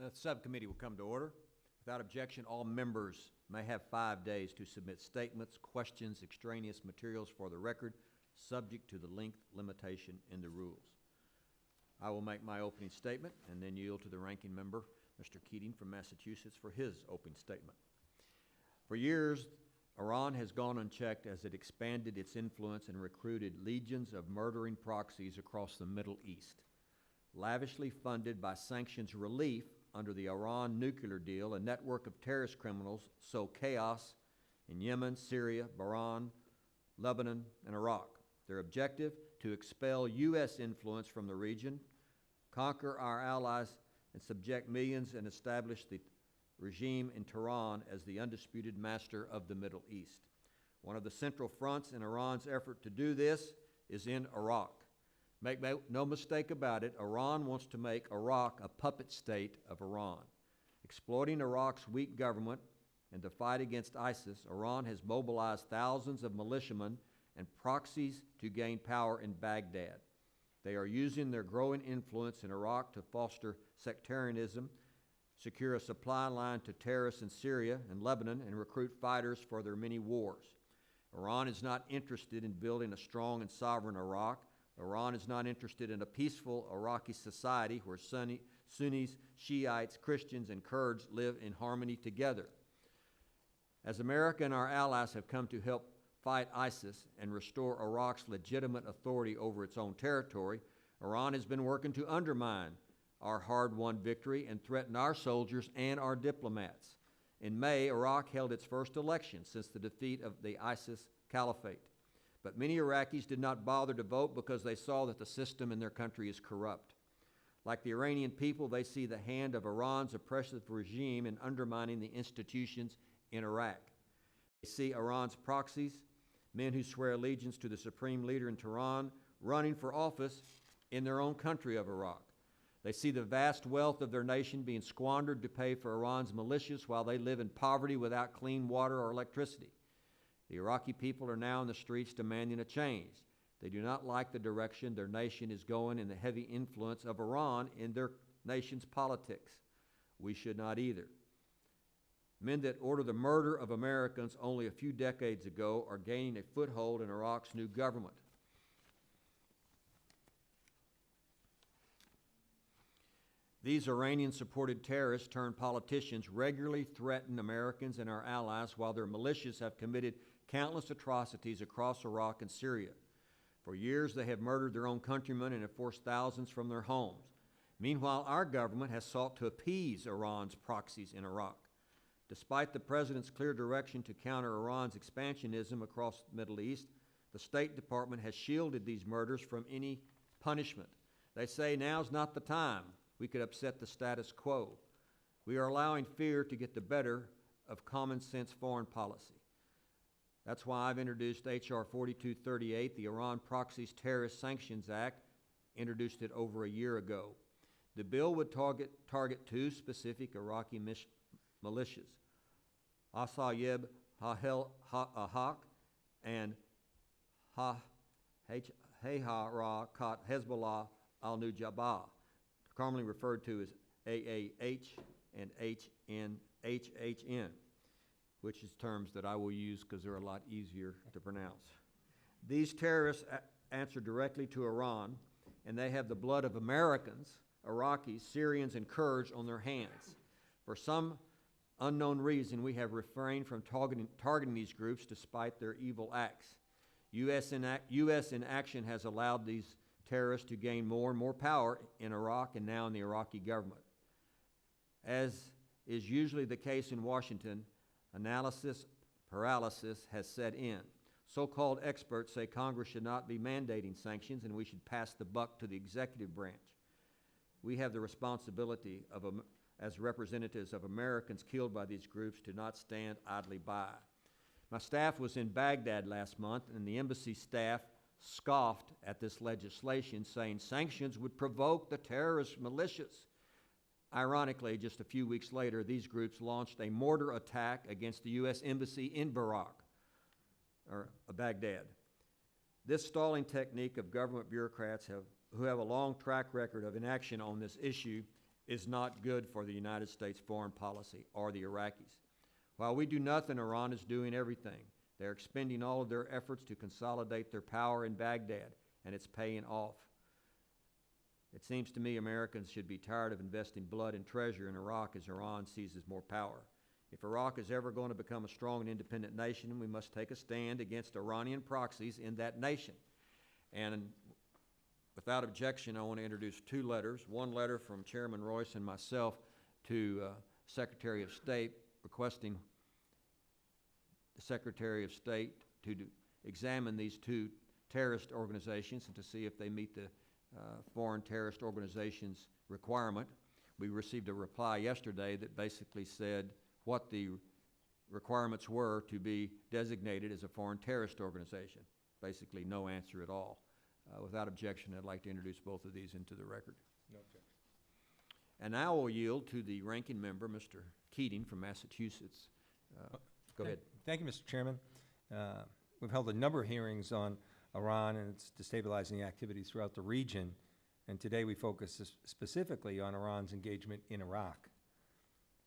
The subcommittee will come to order. Without objection, all members may have 5 days to submit statements, questions, extraneous materials for the record, subject to the length limitation in the rules. I will make my opening statement and then yield to the ranking member, Mr. Keating from Massachusetts, for his opening statement. For years, Iran has gone unchecked as it expanded its influence and recruited legions of murdering proxies across the Middle East. Lavishly funded by sanctions relief under the Iran nuclear deal, a network of terrorist criminals sow chaos in Yemen, Syria, Bahrain, Lebanon, and Iraq. Their objective, to expel U.S. influence from the region, conquer our allies, and subject millions and establish the regime in Tehran as the undisputed master of the Middle East. One of the central fronts in Iran's effort to do this is in Iraq. Make no mistake about it, Iran wants to make Iraq a puppet state of Iran. Exploiting Iraq's weak government and the fight against ISIS, Iran has mobilized thousands of militiamen and proxies to gain power in Baghdad. They are using their growing influence in Iraq to foster sectarianism, secure a supply line to terrorists in Syria and Lebanon, and recruit fighters for their many wars. Iran is not interested in building a strong and sovereign Iraq. Iran is not interested in a peaceful Iraqi society where Sunnis, Shiites, Christians, and Kurds live in harmony together. As America and our allies have come to help fight ISIS and restore Iraq's legitimate authority over its own territory, Iran has been working to undermine our hard-won victory and threaten our soldiers and our diplomats. In May, Iraq held its first election since the defeat of the ISIS caliphate. But many Iraqis did not bother to vote because they saw that the system in their country is corrupt. Like the Iranian people, they see the hand of Iran's oppressive regime in undermining the institutions in Iraq. They see Iran's proxies, men who swear allegiance to the supreme leader in Tehran, running for office in their own country of Iraq. They see the vast wealth of their nation being squandered to pay for Iran's militias while they live in poverty without clean water or electricity. The Iraqi people are now in the streets demanding a change. They do not like the direction their nation is going and the heavy influence of Iran in their nation's politics. We should not either. Men that ordered the murder of Americans only a few decades ago are gaining a foothold in Iraq's new government. These Iranian-supported terrorists turned politicians regularly threaten Americans and our allies while their militias have committed countless atrocities across Iraq and Syria. For years, they have murdered their own countrymen and have forced thousands from their homes. Meanwhile, our government has sought to appease Iran's proxies in Iraq. Despite the President's clear direction to counter Iran's expansionism across the Middle East, the State Department has shielded these murders from any punishment. They say now's not the time. We could upset the status quo. We are allowing fear to get the better of common sense foreign policy. That's why I've introduced H.R. 4238, the Iran Proxies Terrorist Sanctions Act, introduced it over a year ago. The bill would target two specific Iraqi militias, Asayib Haq and Hezbollah al-Nujabah, commonly referred to as AAH and HNHHN, which is terms that I will use because they're a lot easier to pronounce. These terrorists answer directly to Iran, and they have the blood of Americans, Iraqis, Syrians, and Kurds on their hands. For some unknown reason, we have refrained from targeting these groups despite their evil acts. U.S. inaction has allowed these terrorists to gain more and more power in Iraq and now in the Iraqi government. As is usually the case in Washington, analysis paralysis has set in. So-called experts say Congress should not be mandating sanctions and we should pass the buck to the executive branch. We have the responsibility as representatives of Americans killed by these groups to not stand idly by. My staff was in Baghdad last month, and the embassy staff scoffed at this legislation, saying sanctions would provoke the terrorist militias. Ironically, just a few weeks later, these groups launched a mortar attack against the U.S. Embassy in Baghdad. This stalling technique of government bureaucrats who have a long track record of inaction on this issue is not good for the United States foreign policy or the Iraqis. While we do nothing, Iran is doing everything. They're expending all of their efforts to consolidate their power in Baghdad, and it's paying off. It seems to me Americans should be tired of investing blood and treasure in Iraq as Iran seizes more power. If Iraq is ever going to become a strong and independent nation, we must take a stand against Iranian proxies in that nation. And without objection, I want to introduce two letters. One letter from Chairman Royce and myself to Secretary of State requesting the Secretary of State to examine these two terrorist organizations and to see if they meet the foreign terrorist organizations requirement. We received a reply yesterday that basically said what the requirements were to be designated as a foreign terrorist organization. Basically no answer at all. Without objection, I'd like to introduce both of these into the record. No objection. And now I will yield to the ranking member, Mr. Keating from Massachusetts. Go ahead. Thank you, Mr. Chairman. We've held a number of hearings on Iran and its destabilizing activities throughout the region, and today we focus specifically on Iran's engagement in Iraq.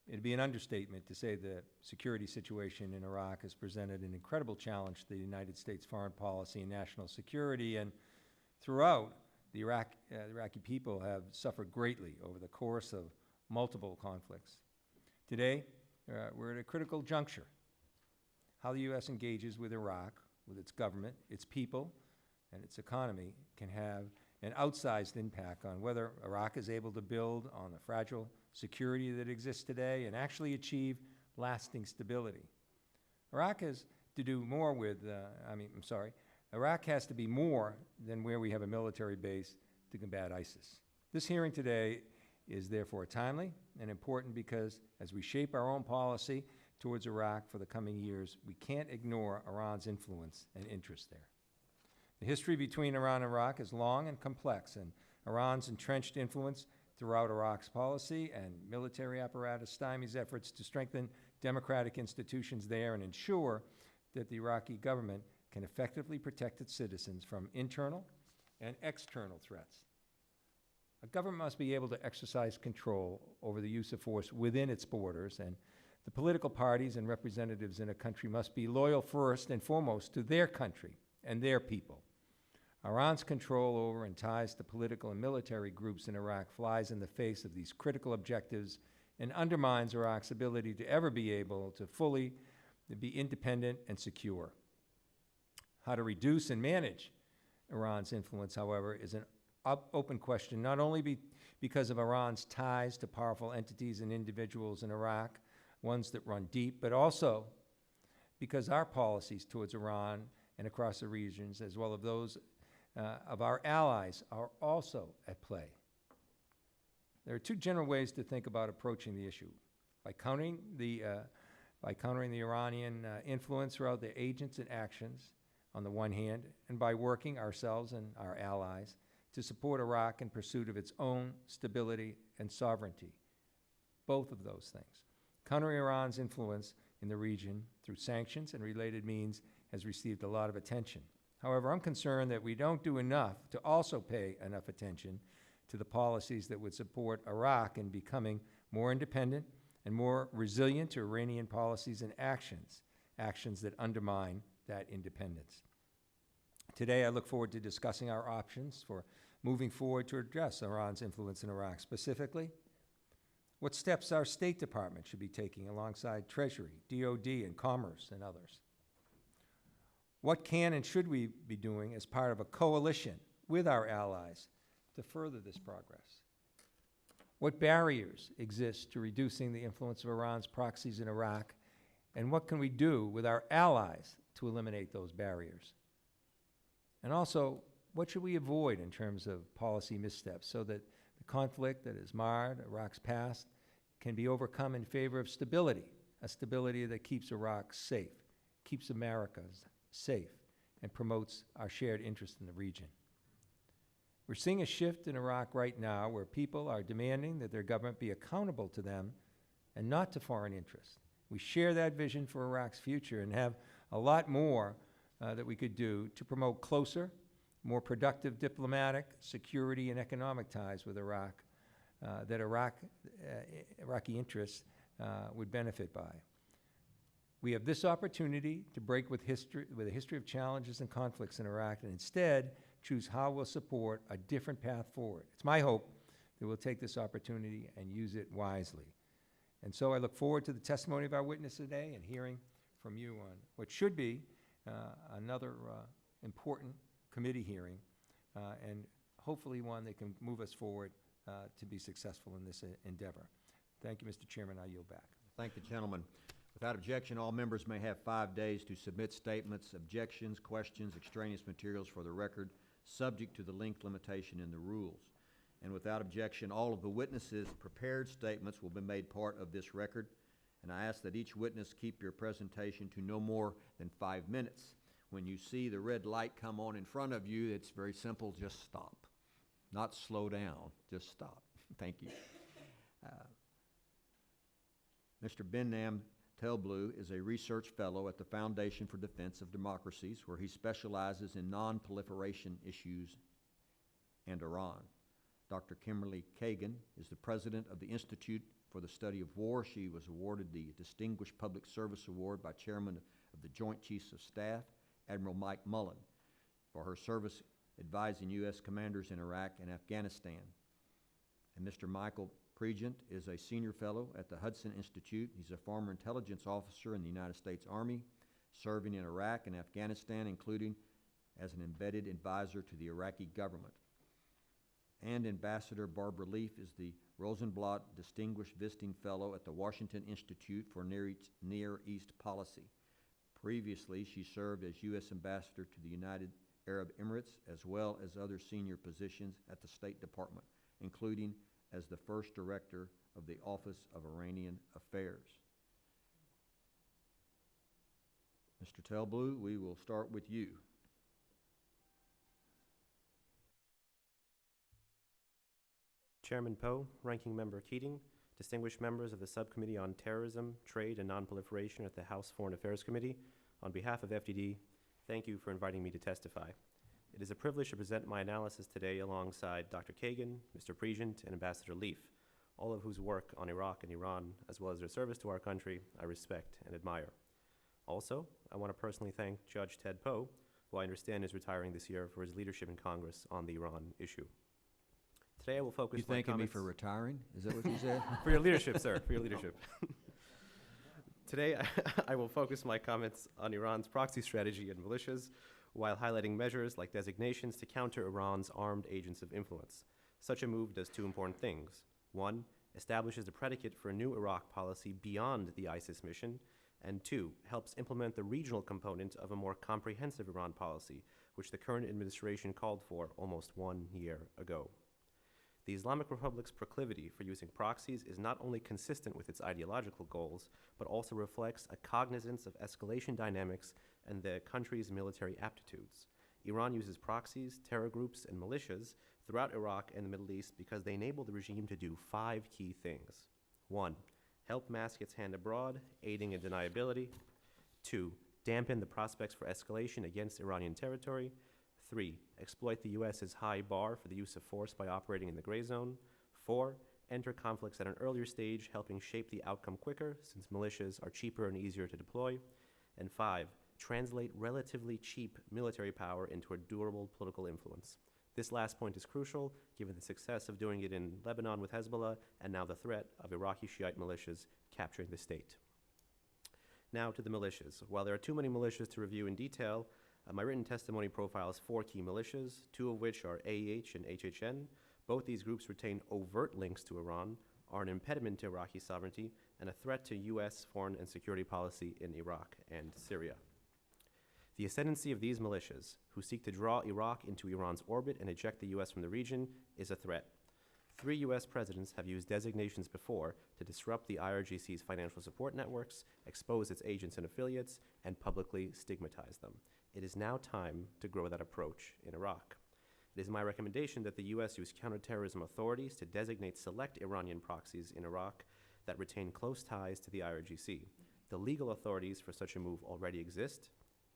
It'd be an understatement to say the security situation in Iraq has presented an incredible challenge to the United States foreign policy and national security, and throughout, the Iraqi people have suffered greatly over the course of multiple conflicts. Today, we're at a critical juncture. How the U.S. engages with Iraq, with its government, its people, and its economy can have an outsized impact on whether Iraq is able to build on the fragile security that exists today and actually achieve lasting stability. Iraq has to do more with, Iraq has to be more than where we have a military base to combat ISIS. This hearing today is therefore timely and important because as we shape our own policy towards Iraq for the coming years, we can't ignore Iran's influence and interest there. The history between Iran and Iraq is long and complex, and Iran's entrenched influence throughout Iraq's policy and military apparatus stymies efforts to strengthen democratic institutions there and ensure that the Iraqi government can effectively protect its citizens from internal and external threats. A government must be able to exercise control over the use of force within its borders, and the political parties and representatives in a country must be loyal first and foremost to their country and their people. Iran's control over and ties to political and military groups in Iraq flies in the face of these critical objectives and undermines Iraq's ability to ever be able to fully be independent and secure. How to reduce and manage Iran's influence, however, is an open question, not only because of Iran's ties to powerful entities and individuals in Iraq, ones that run deep, but also because our policies towards Iran and across the regions, as well as those of our allies, are also at play. There are two general ways to think about approaching the issue: by countering the Iranian influence throughout their agents and actions on the one hand, and by working ourselves and our allies to support Iraq in pursuit of its own stability and sovereignty. Both of those things. Countering Iran's influence in the region through sanctions and related means has received a lot of attention. However, I'm concerned that we don't do enough to also pay enough attention to the policies that would support Iraq in becoming more independent and more resilient to Iranian policies and actions that undermine that independence. Today, I look forward to discussing our options for moving forward to address Iran's influence in Iraq. Specifically, what steps our State Department should be taking alongside Treasury, DOD, and Commerce, and others. What can and should we be doing as part of a coalition with our allies to further this progress? What barriers exist to reducing the influence of Iran's proxies in Iraq, and what can we do with our allies to eliminate those barriers? And also, what should we avoid in terms of policy missteps so that the conflict that has marred Iraq's past can be overcome in favor of stability, a stability that keeps Iraq safe, keeps America safe, and promotes our shared interest in the region. We're seeing a shift in Iraq right now where people are demanding that their government be accountable to them and not to foreign interests. We share that vision for Iraq's future and have a lot more that we could do to promote closer, more productive diplomatic, security, and economic ties with Iraq that Iraqi interests would benefit by. We have this opportunity to break with a history of challenges and conflicts in Iraq, and instead choose how we'll support a different path forward. It's my hope that we'll take this opportunity and use it wisely. And so I look forward to the testimony of our witness today and hearing from you on what should be another important committee hearing, and hopefully one that can move us forward to be successful in this endeavor. Thank you, Mr. Chairman. I yield back. Thank the gentleman. Without objection, all members may have 5 days to submit statements, objections, questions, extraneous materials for the record, subject to the length limitation in the rules. And without objection, all of the witnesses' prepared statements will be made part of this record. And I ask that each witness keep your presentation to no more than 5 minutes. When you see the red light come on in front of you, it's very simple, just stop. Not slow down, just stop. Thank you. Mr. Bennam Telblue is a research fellow at the Foundation for Defense of Democracies, where he specializes in nonproliferation issues and Iran. Dr. Kimberly Kagan is the president of the Institute for the Study of War. She was awarded the Distinguished Public Service Award by Chairman of the Joint Chiefs of Staff, Admiral Mike Mullen, for her service advising U.S. commanders in Iraq and Afghanistan. And Mr. Michael Pregent is a senior fellow at the Hudson Institute. He's a former intelligence officer in the United States Army, serving in Iraq and Afghanistan, including as an embedded advisor to the Iraqi government. And Ambassador Barbara Lief is the Rosenblatt Distinguished Visiting Fellow at the Washington Institute for Near East Policy. Previously, she served as U.S. Ambassador to the United Arab Emirates, as well as other senior positions at the State Department, including as the first director of the Office of Iranian Affairs. Mr. Telblue, we will start with you. Chairman Poe, Ranking Member Keating, distinguished members of the Subcommittee on Terrorism, Trade, and Nonproliferation at the House Foreign Affairs Committee, on behalf of FDD, thank you for inviting me to testify. It is a privilege to present my analysis today alongside Dr. Kagan, Mr. Pregent, and Ambassador Lief, all of whose work on Iraq and Iran, as well as their service to our country, I respect and admire. Also, I want to personally thank Judge Ted Poe, who I understand is retiring this year, for his leadership in Congress on the Iran issue. Today I will focus You my thanking me comments... for retiring? Is that what you said? For your leadership, sir, for your leadership. Today, I will focus my comments on Iran's proxy strategy and militias, while highlighting measures like designations to counter Iran's armed agents of influence. Such a move does two important things. One, establishes a predicate for a new Iraq policy beyond the ISIS mission, and two, helps implement the regional component of a more comprehensive Iran policy, which the current administration called for almost 1 year ago. The Islamic Republic's proclivity for using proxies is not only consistent with its ideological goals, but also reflects a cognizance of escalation dynamics and the country's military aptitudes. Iran uses proxies, terror groups, and militias throughout Iraq and the Middle East because they enable the regime to do 5 key things. 1, help mask its hand abroad, aiding in deniability. 2, dampen the prospects for escalation against Iranian territory. 3, exploit the U.S.'s high bar for the use of force by operating in the gray zone. 4, enter conflicts at an earlier stage, helping shape the outcome quicker, since militias are cheaper and easier to deploy. And 5, translate relatively cheap military power into a durable political influence. This last point is crucial, given the success of doing it in Lebanon with Hezbollah, and now the threat of Iraqi Shiite militias capturing the state. Now to the militias. While there are too many militias to review in detail, my written testimony profiles 4 key militias, 2 of which are AEH and HHN. Both these groups retain overt links to Iran, are an impediment to Iraqi sovereignty, and a threat to U.S. foreign and security policy in Iraq and Syria. The ascendancy of these militias, who seek to draw Iraq into Iran's orbit and eject the U.S. from the region, is a threat. 3 U.S. presidents have used designations before to disrupt the IRGC's financial support networks, expose its agents and affiliates, and publicly stigmatize them. It is now time to grow that approach in Iraq. It is my recommendation that the U.S. use counterterrorism authorities to designate select Iranian proxies in Iraq that retain close ties to the IRGC. The legal authorities for such a move already exist,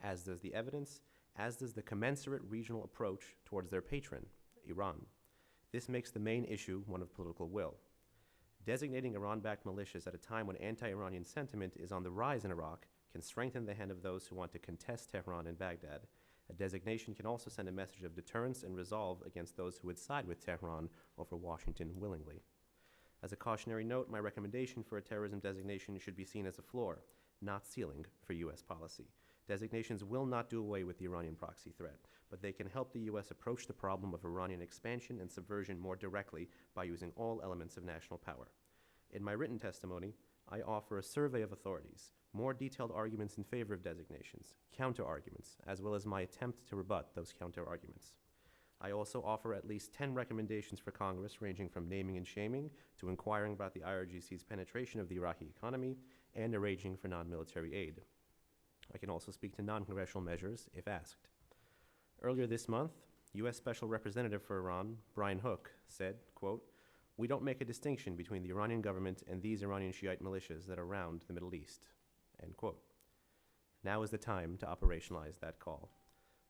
as does the evidence, as does the commensurate regional approach towards their patron, Iran. This makes the main issue one of political will. Designating Iran-backed militias at a time when anti-Iranian sentiment is on the rise in Iraq can strengthen the hand of those who want to contest Tehran and Baghdad. A designation can also send a message of deterrence and resolve against those who would side with Tehran over Washington willingly. As a cautionary note, my recommendation for a terrorism designation should be seen as a floor, not ceiling, for U.S. policy. Designations will not do away with the Iranian proxy threat, but they can help the U.S. approach the problem of Iranian expansion and subversion more directly by using all elements of national power. In my written testimony, I offer a survey of authorities, more detailed arguments in favor of designations, counter-arguments, as well as my attempt to rebut those counter-arguments. I also offer at least 10 recommendations for Congress, ranging from naming and shaming to inquiring about the IRGC's penetration of the Iraqi economy and arranging for non-military aid. I can also speak to non-congressional measures if asked. Earlier this month, U.S. Special Representative for Iran, Brian Hook, said, quote, "We don't make a distinction between the Iranian government and these Iranian Shiite militias that are around the Middle East," end quote. Now is the time to operationalize that call.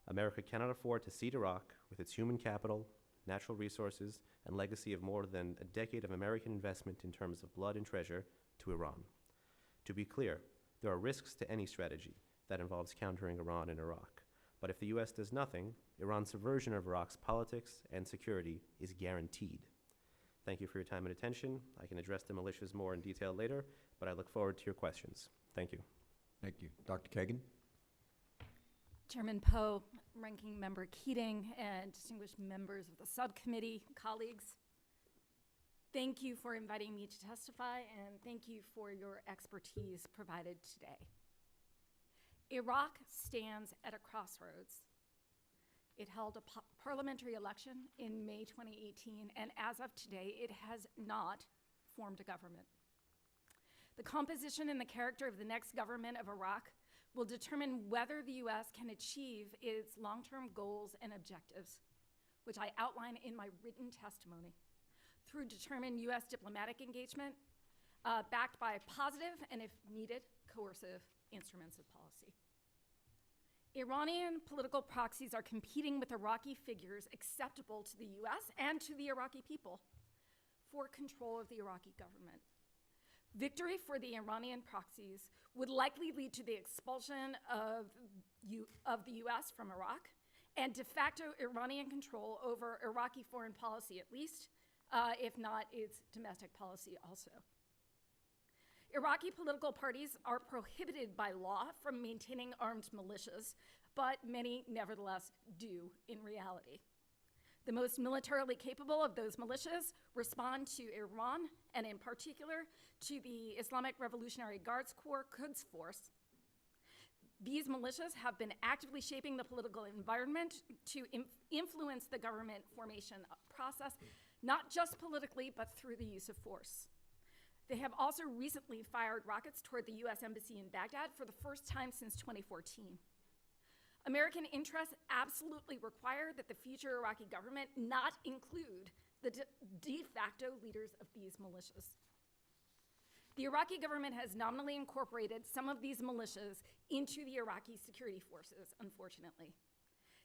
America cannot afford to cede Iraq with its human capital, natural resources, and legacy of more than a decade of American investment in terms of blood and treasure to Iran. To be clear, there are risks to any strategy that involves countering Iran and Iraq. But if the U.S. does nothing, Iran's subversion of Iraq's politics and security is guaranteed. Thank you for your time and attention. I can address the militias more in detail later, but I look forward to your questions. Thank you. Thank you. Dr. Kagan? Chairman Poe, Ranking Member Keating, and distinguished members of the subcommittee, colleagues, thank you for inviting me to testify, and thank you for your expertise provided today. Iraq stands at a crossroads. It held a parliamentary election in May 2018, and as of today, it has not formed a government. The composition and the character of the next government of Iraq will determine whether the U.S. can achieve its long-term goals and objectives, which I outline in my written testimony, through determined U.S. diplomatic engagement, backed by positive and, if needed, coercive instruments of policy. Iranian political proxies are competing with Iraqi figures acceptable to the U.S. and to the Iraqi people for control of the Iraqi government. Victory for the Iranian proxies would likely lead to the expulsion of the U.S. from Iraq and de facto Iranian control over Iraqi foreign policy, at least, if not its domestic policy also. Iraqi political parties are prohibited by law from maintaining armed militias, but many nevertheless do in reality. The most militarily capable of those militias respond to Iran, and in particular to the Islamic Revolutionary Guards Corps Quds Force. These militias have been actively shaping the political environment to influence the government formation process, not just politically, but through the use of force. They have also recently fired rockets toward the U.S. Embassy in Baghdad for the first time since 2014. American interests absolutely require that the future Iraqi government not include the de facto leaders of these militias. The Iraqi government has nominally incorporated some of these militias into the Iraqi security forces, unfortunately.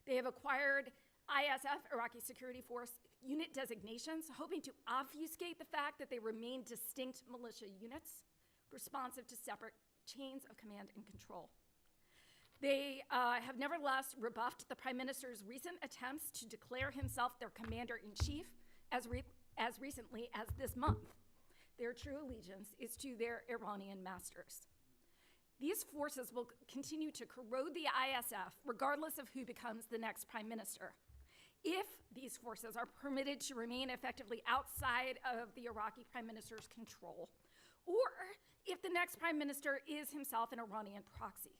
They have acquired ISF, Iraqi Security Force, unit designations, hoping to obfuscate the fact that they remain distinct militia units, responsive to separate chains of command and control. They have nevertheless rebuffed the Prime Minister's recent attempts to declare himself their commander-in-chief as recently as this month. Their true allegiance is to their Iranian masters. These forces will continue to corrode the ISF regardless of who becomes the next Prime Minister. If these forces are permitted to remain effectively outside of the Iraqi Prime Minister's control, or if the next Prime Minister is himself an Iranian proxy.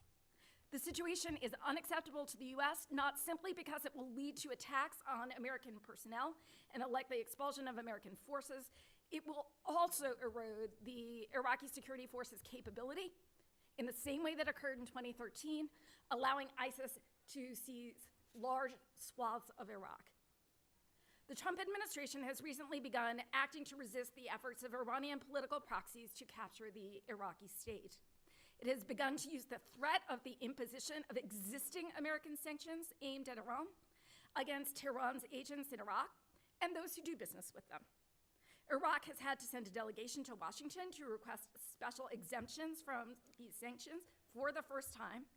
The situation is unacceptable to the U.S., not simply because it will lead to attacks on American personnel and a likely expulsion of American forces, it will also erode the Iraqi security forces' capability in the same way that occurred in 2013, allowing ISIS to seize large swaths of Iraq. The Trump administration has recently begun acting to resist the efforts of Iranian political proxies to capture the Iraqi state. It has begun to use the threat of the imposition of existing American sanctions aimed at Iran against Tehran's agents in Iraq and those who do business with them. Iraq has had to send a delegation to Washington to request special exemptions from these sanctions for the first time,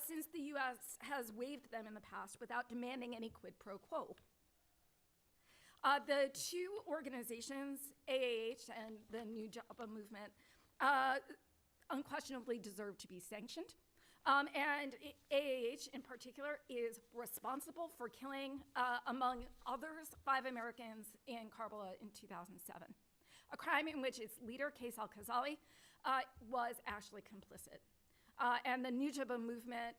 since the U.S. has waived them in the past without demanding any quid pro quo. The two organizations, AAH and the New Jabba Movement, unquestionably deserve to be sanctioned. And AAH in particular is responsible for killing, among others, 5 Americans in Karbala in 2007, a crime in which its leader, Qais al-Khazali, was actually complicit. And the New Jabba Movement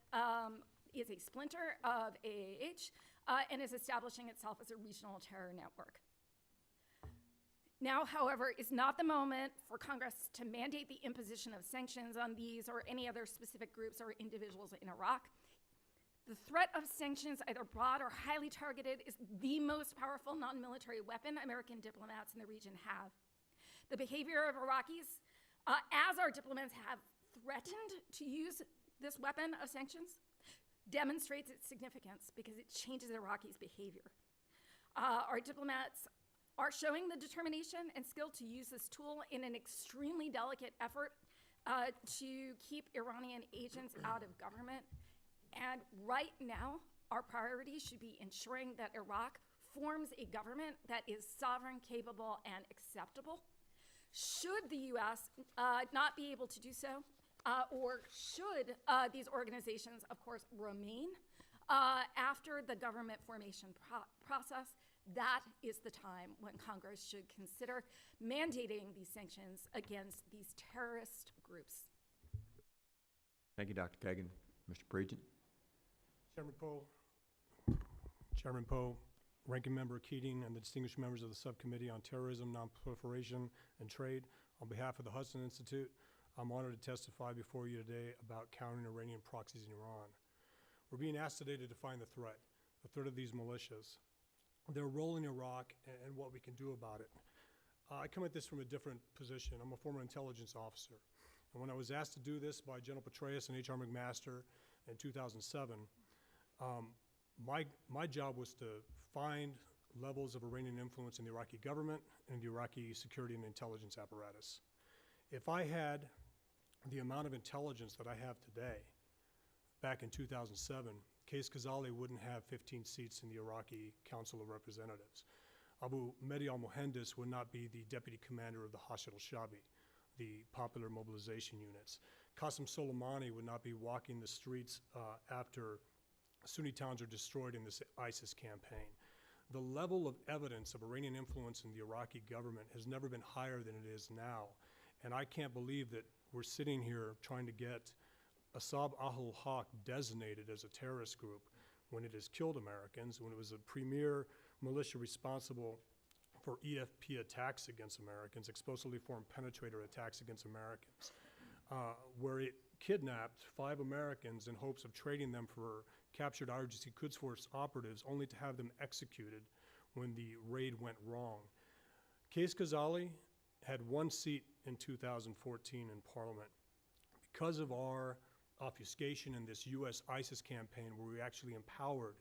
is a splinter of AAH and is establishing itself as a regional terror network. Now, however, is not the moment for Congress to mandate the imposition of sanctions on these or any other specific groups or individuals in Iraq. The threat of sanctions, either broad or highly targeted, is the most powerful non-military weapon American diplomats in the region have. The behavior of Iraqis, as our diplomats have threatened to use this weapon of sanctions, demonstrates its significance because it changes Iraqis' behavior. Our diplomats are showing the determination and skill to use this tool in an extremely delicate effort to keep Iranian agents out of government. And right now, our priority should be ensuring that Iraq forms a government that is sovereign, capable, and acceptable. Should the U.S. Not be able to do so, or should these organizations, of course, remain after the government formation process, that is the time when Congress should consider mandating these sanctions against these terrorist groups. Thank you, Dr. Kagan. Mr. Pregent. Chairman Poe, Ranking Member Keating, and the distinguished members of the Subcommittee on Terrorism, Nonproliferation, and Trade, on behalf of the Hudson Institute, I'm honored to testify before you today about countering Iranian proxies in Iran. We're being asked today to define the threat of these militias, their role in Iraq, and what we can do about it. I come at this from a different position. I'm a former intelligence officer. And when I was asked to do this by General Petraeus and H.R. McMaster in 2007, my job was to find levels of Iranian influence in the Iraqi government and the Iraqi security and intelligence apparatus. If I had the amount of intelligence that I have today, back in 2007, Qais Khazali wouldn't have 15 seats in the Iraqi Council of Representatives. Abu Mehdi al-Mohandes would not be the deputy commander of the Hashd al-Shabi, the popular mobilization units. Qasem Soleimani would not be walking the streets after Sunni towns are destroyed in this ISIS campaign. The level of evidence of Iranian influence in the Iraqi government has never been higher than it is now. And I can't believe that we're sitting here trying to get Asab Ahl-Haq designated as a terrorist group when it has killed Americans, when it was a premier militia responsible for EFP attacks against Americans, explosively formed penetrator attacks against Americans, where it kidnapped 5 Americans in hopes of trading them for captured IRGC Quds Force operatives, only to have them executed when the raid went wrong. Qais Khazali had 1 seat in 2014 in Parliament. Because of our obfuscation in this U.S. ISIS campaign, where we actually empowered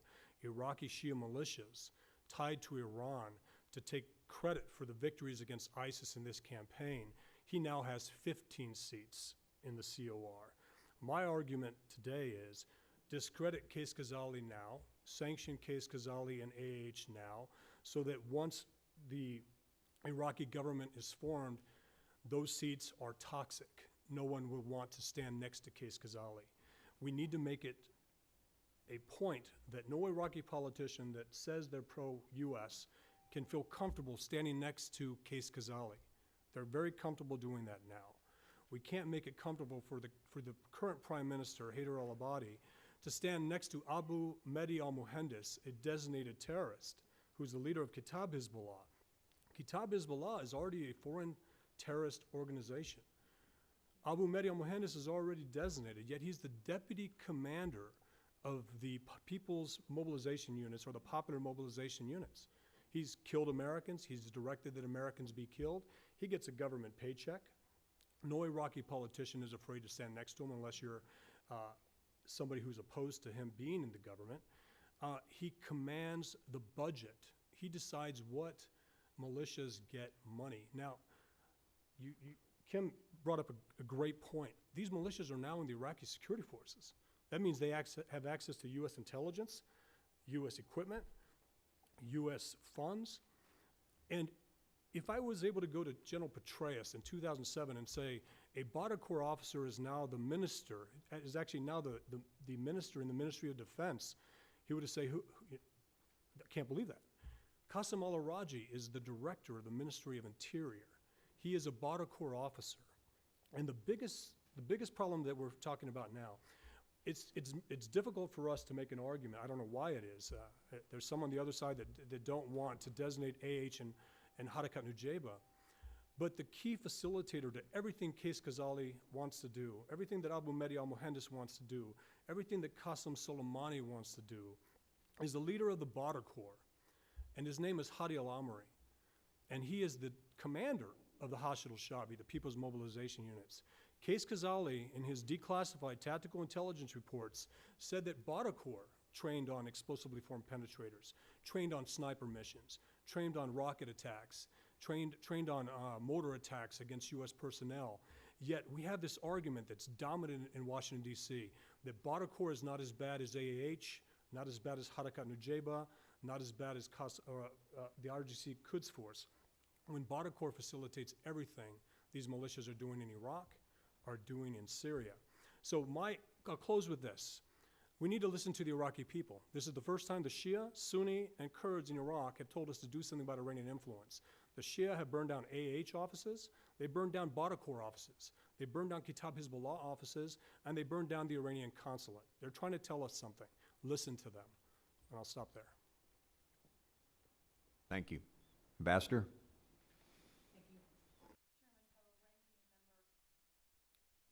Iraqi Shia militias tied to Iran to take credit for the victories against ISIS in this campaign, he now has 15 seats in the COR. My argument today is discredit Qais Khazali now, sanction Qais Khazali and AH now, so that once the Iraqi government is formed, those seats are toxic. No one will want to stand next to Qais Khazali. We need to make it a point that no Iraqi politician that says they're pro-US can feel comfortable standing next to Qais Khazali. They're very comfortable doing that now. We can't make it comfortable for the current Prime Minister, Haider al-Abadi, to stand next to Abu Mehdi al-Mohandes, a designated terrorist, who's the leader of Kitab Hezbollah. Kitab Hezbollah is already a foreign terrorist organization. Abu Mehdi al-Mohandes is already designated, yet he's the deputy commander of the People's Mobilization Units, or the Popular Mobilization Units. He's killed Americans. He's directed that Americans be killed. He gets a government paycheck. No Iraqi politician is afraid to stand next to him unless you're somebody who's opposed to him being in the government. He commands the budget. He decides what militias get money. Now, Kim brought up a great point. These militias are now in the Iraqi security forces. That means they have access to U.S. intelligence, U.S. equipment, U.S. funds. And if I was able to go to General Petraeus in 2007 and say, a Border Corps officer is now the minister, is actually now the minister in the Ministry of Defense, he would have said, I can't believe that. Qasem al-Araji is the director of the Ministry of Interior. He is a Border Corps officer. And the biggest problem that we're talking about now, it's difficult for us to make an argument. I don't know why it is. There's some on the other side that don't want to designate AH and Harakat Nujaba. But the key facilitator to everything Qais Khazali wants to do, everything that Abu Mahdi al-Muhandis wants to do, everything that Qasem Soleimani wants to do, is the leader of the Border Corps. And his name is Hadi al-Amri. And he is the commander of the Hashid al-Shabi, the People's Mobilization Units. Qais Khazali, in his declassified tactical intelligence reports, said that Border Corps trained on explosively formed penetrators, trained on sniper missions, trained on rocket attacks, trained on mortar attacks against U.S. personnel. Yet we have this argument that's dominant in Washington, D.C., that Border Corps is not as bad as AAH, not as bad as Harakat Nujaba, not as bad as the RGC Quds Force. When Border Corps facilitates everything these militias are doing in Iraq, are doing in Syria. So I'll close with this. We need to listen to the Iraqi people. This is the first time the Shia, Sunni, and Kurds in Iraq have told us to do something about Iranian influence. The Shia have burned down AH offices, they burned down Border Corps offices, they burned down Kitab Hezbollah offices, and they burned down the Iranian consulate. They're trying to tell us something. Listen to them. And I'll stop there. Thank you. Ambassador?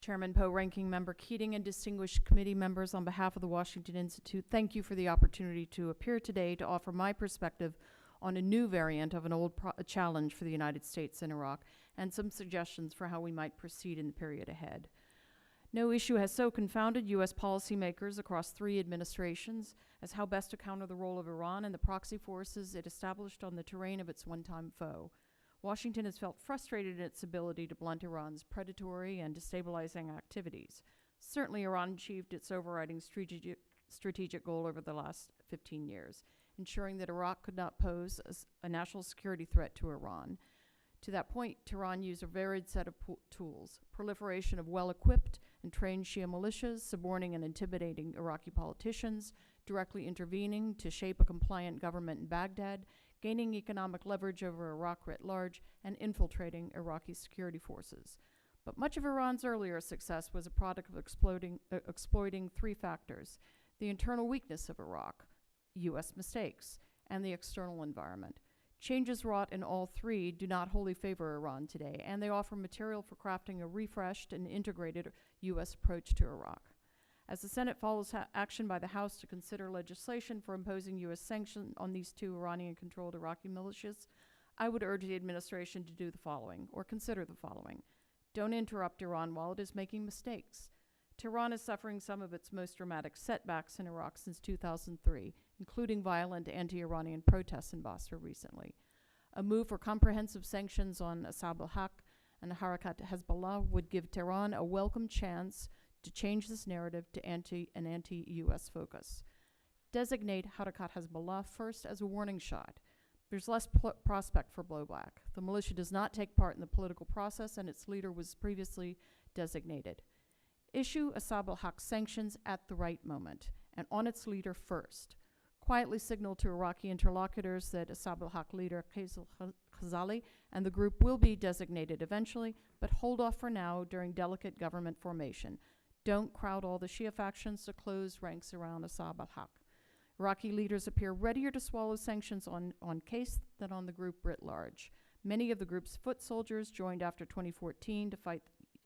Chairman Poe, Ranking Member Keating, and distinguished committee members, on behalf of the Washington Institute, thank you for the opportunity to appear today to offer my perspective on a new variant of an old challenge for the United States in Iraq and some suggestions for how we might proceed in the period ahead. No issue has so confounded U.S. policymakers across 3 administrations as how best to counter the role of Iran and the proxy forces it established on the terrain of its one-time foe. Washington has felt frustrated in its ability to blunt Iran's predatory and destabilizing activities. Certainly, Iran achieved its overriding strategic goal over the last 15 years, ensuring that Iraq could not pose a national security threat to Iran. To that point, Tehran used a varied set of tools: proliferation of well-equipped and trained Shia militias, suborning and intimidating Iraqi politicians, directly intervening to shape a compliant government in Baghdad, gaining economic leverage over Iraq writ large, and infiltrating Iraqi security forces. But much of Iran's earlier success was a product of exploiting 3 factors: the internal weakness of Iraq, U.S. mistakes, and the external environment. Changes wrought in all 3 do not wholly favor Iran today, and they offer material for crafting a refreshed and integrated U.S. approach to Iraq. As the Senate follows action by the House to consider legislation for imposing U.S. sanctions on these 2 Iranian-controlled Iraqi militias, I would urge the administration to do the following, or consider the following. Don't interrupt Iran while it is making mistakes. Tehran is suffering some of its most dramatic setbacks in Iraq since 2003, including violent anti-Iranian protests in Basra recently. A move for comprehensive sanctions on Asab al-Haq and Harakat Hezbollah would give Tehran a welcome chance to change this narrative to an anti-U.S. focus. Designate Harakat Hezbollah first as a warning shot. There's less prospect for blowback. The militia does not take part in the political process, and its leader was previously designated. Issue Asab al-Haq sanctions at the right moment, and on its leader first. Quietly signal to Iraqi interlocutors that Asab al-Haq leader Qais Khazali and the group will be designated eventually, but hold off for now during delicate government formation. Don't crowd all the Shia factions to close ranks around Asab al-Haq. Iraqi leaders appear readier to swallow sanctions on Qais than on the group writ large. Many of the group's foot soldiers joined after 2014 to fight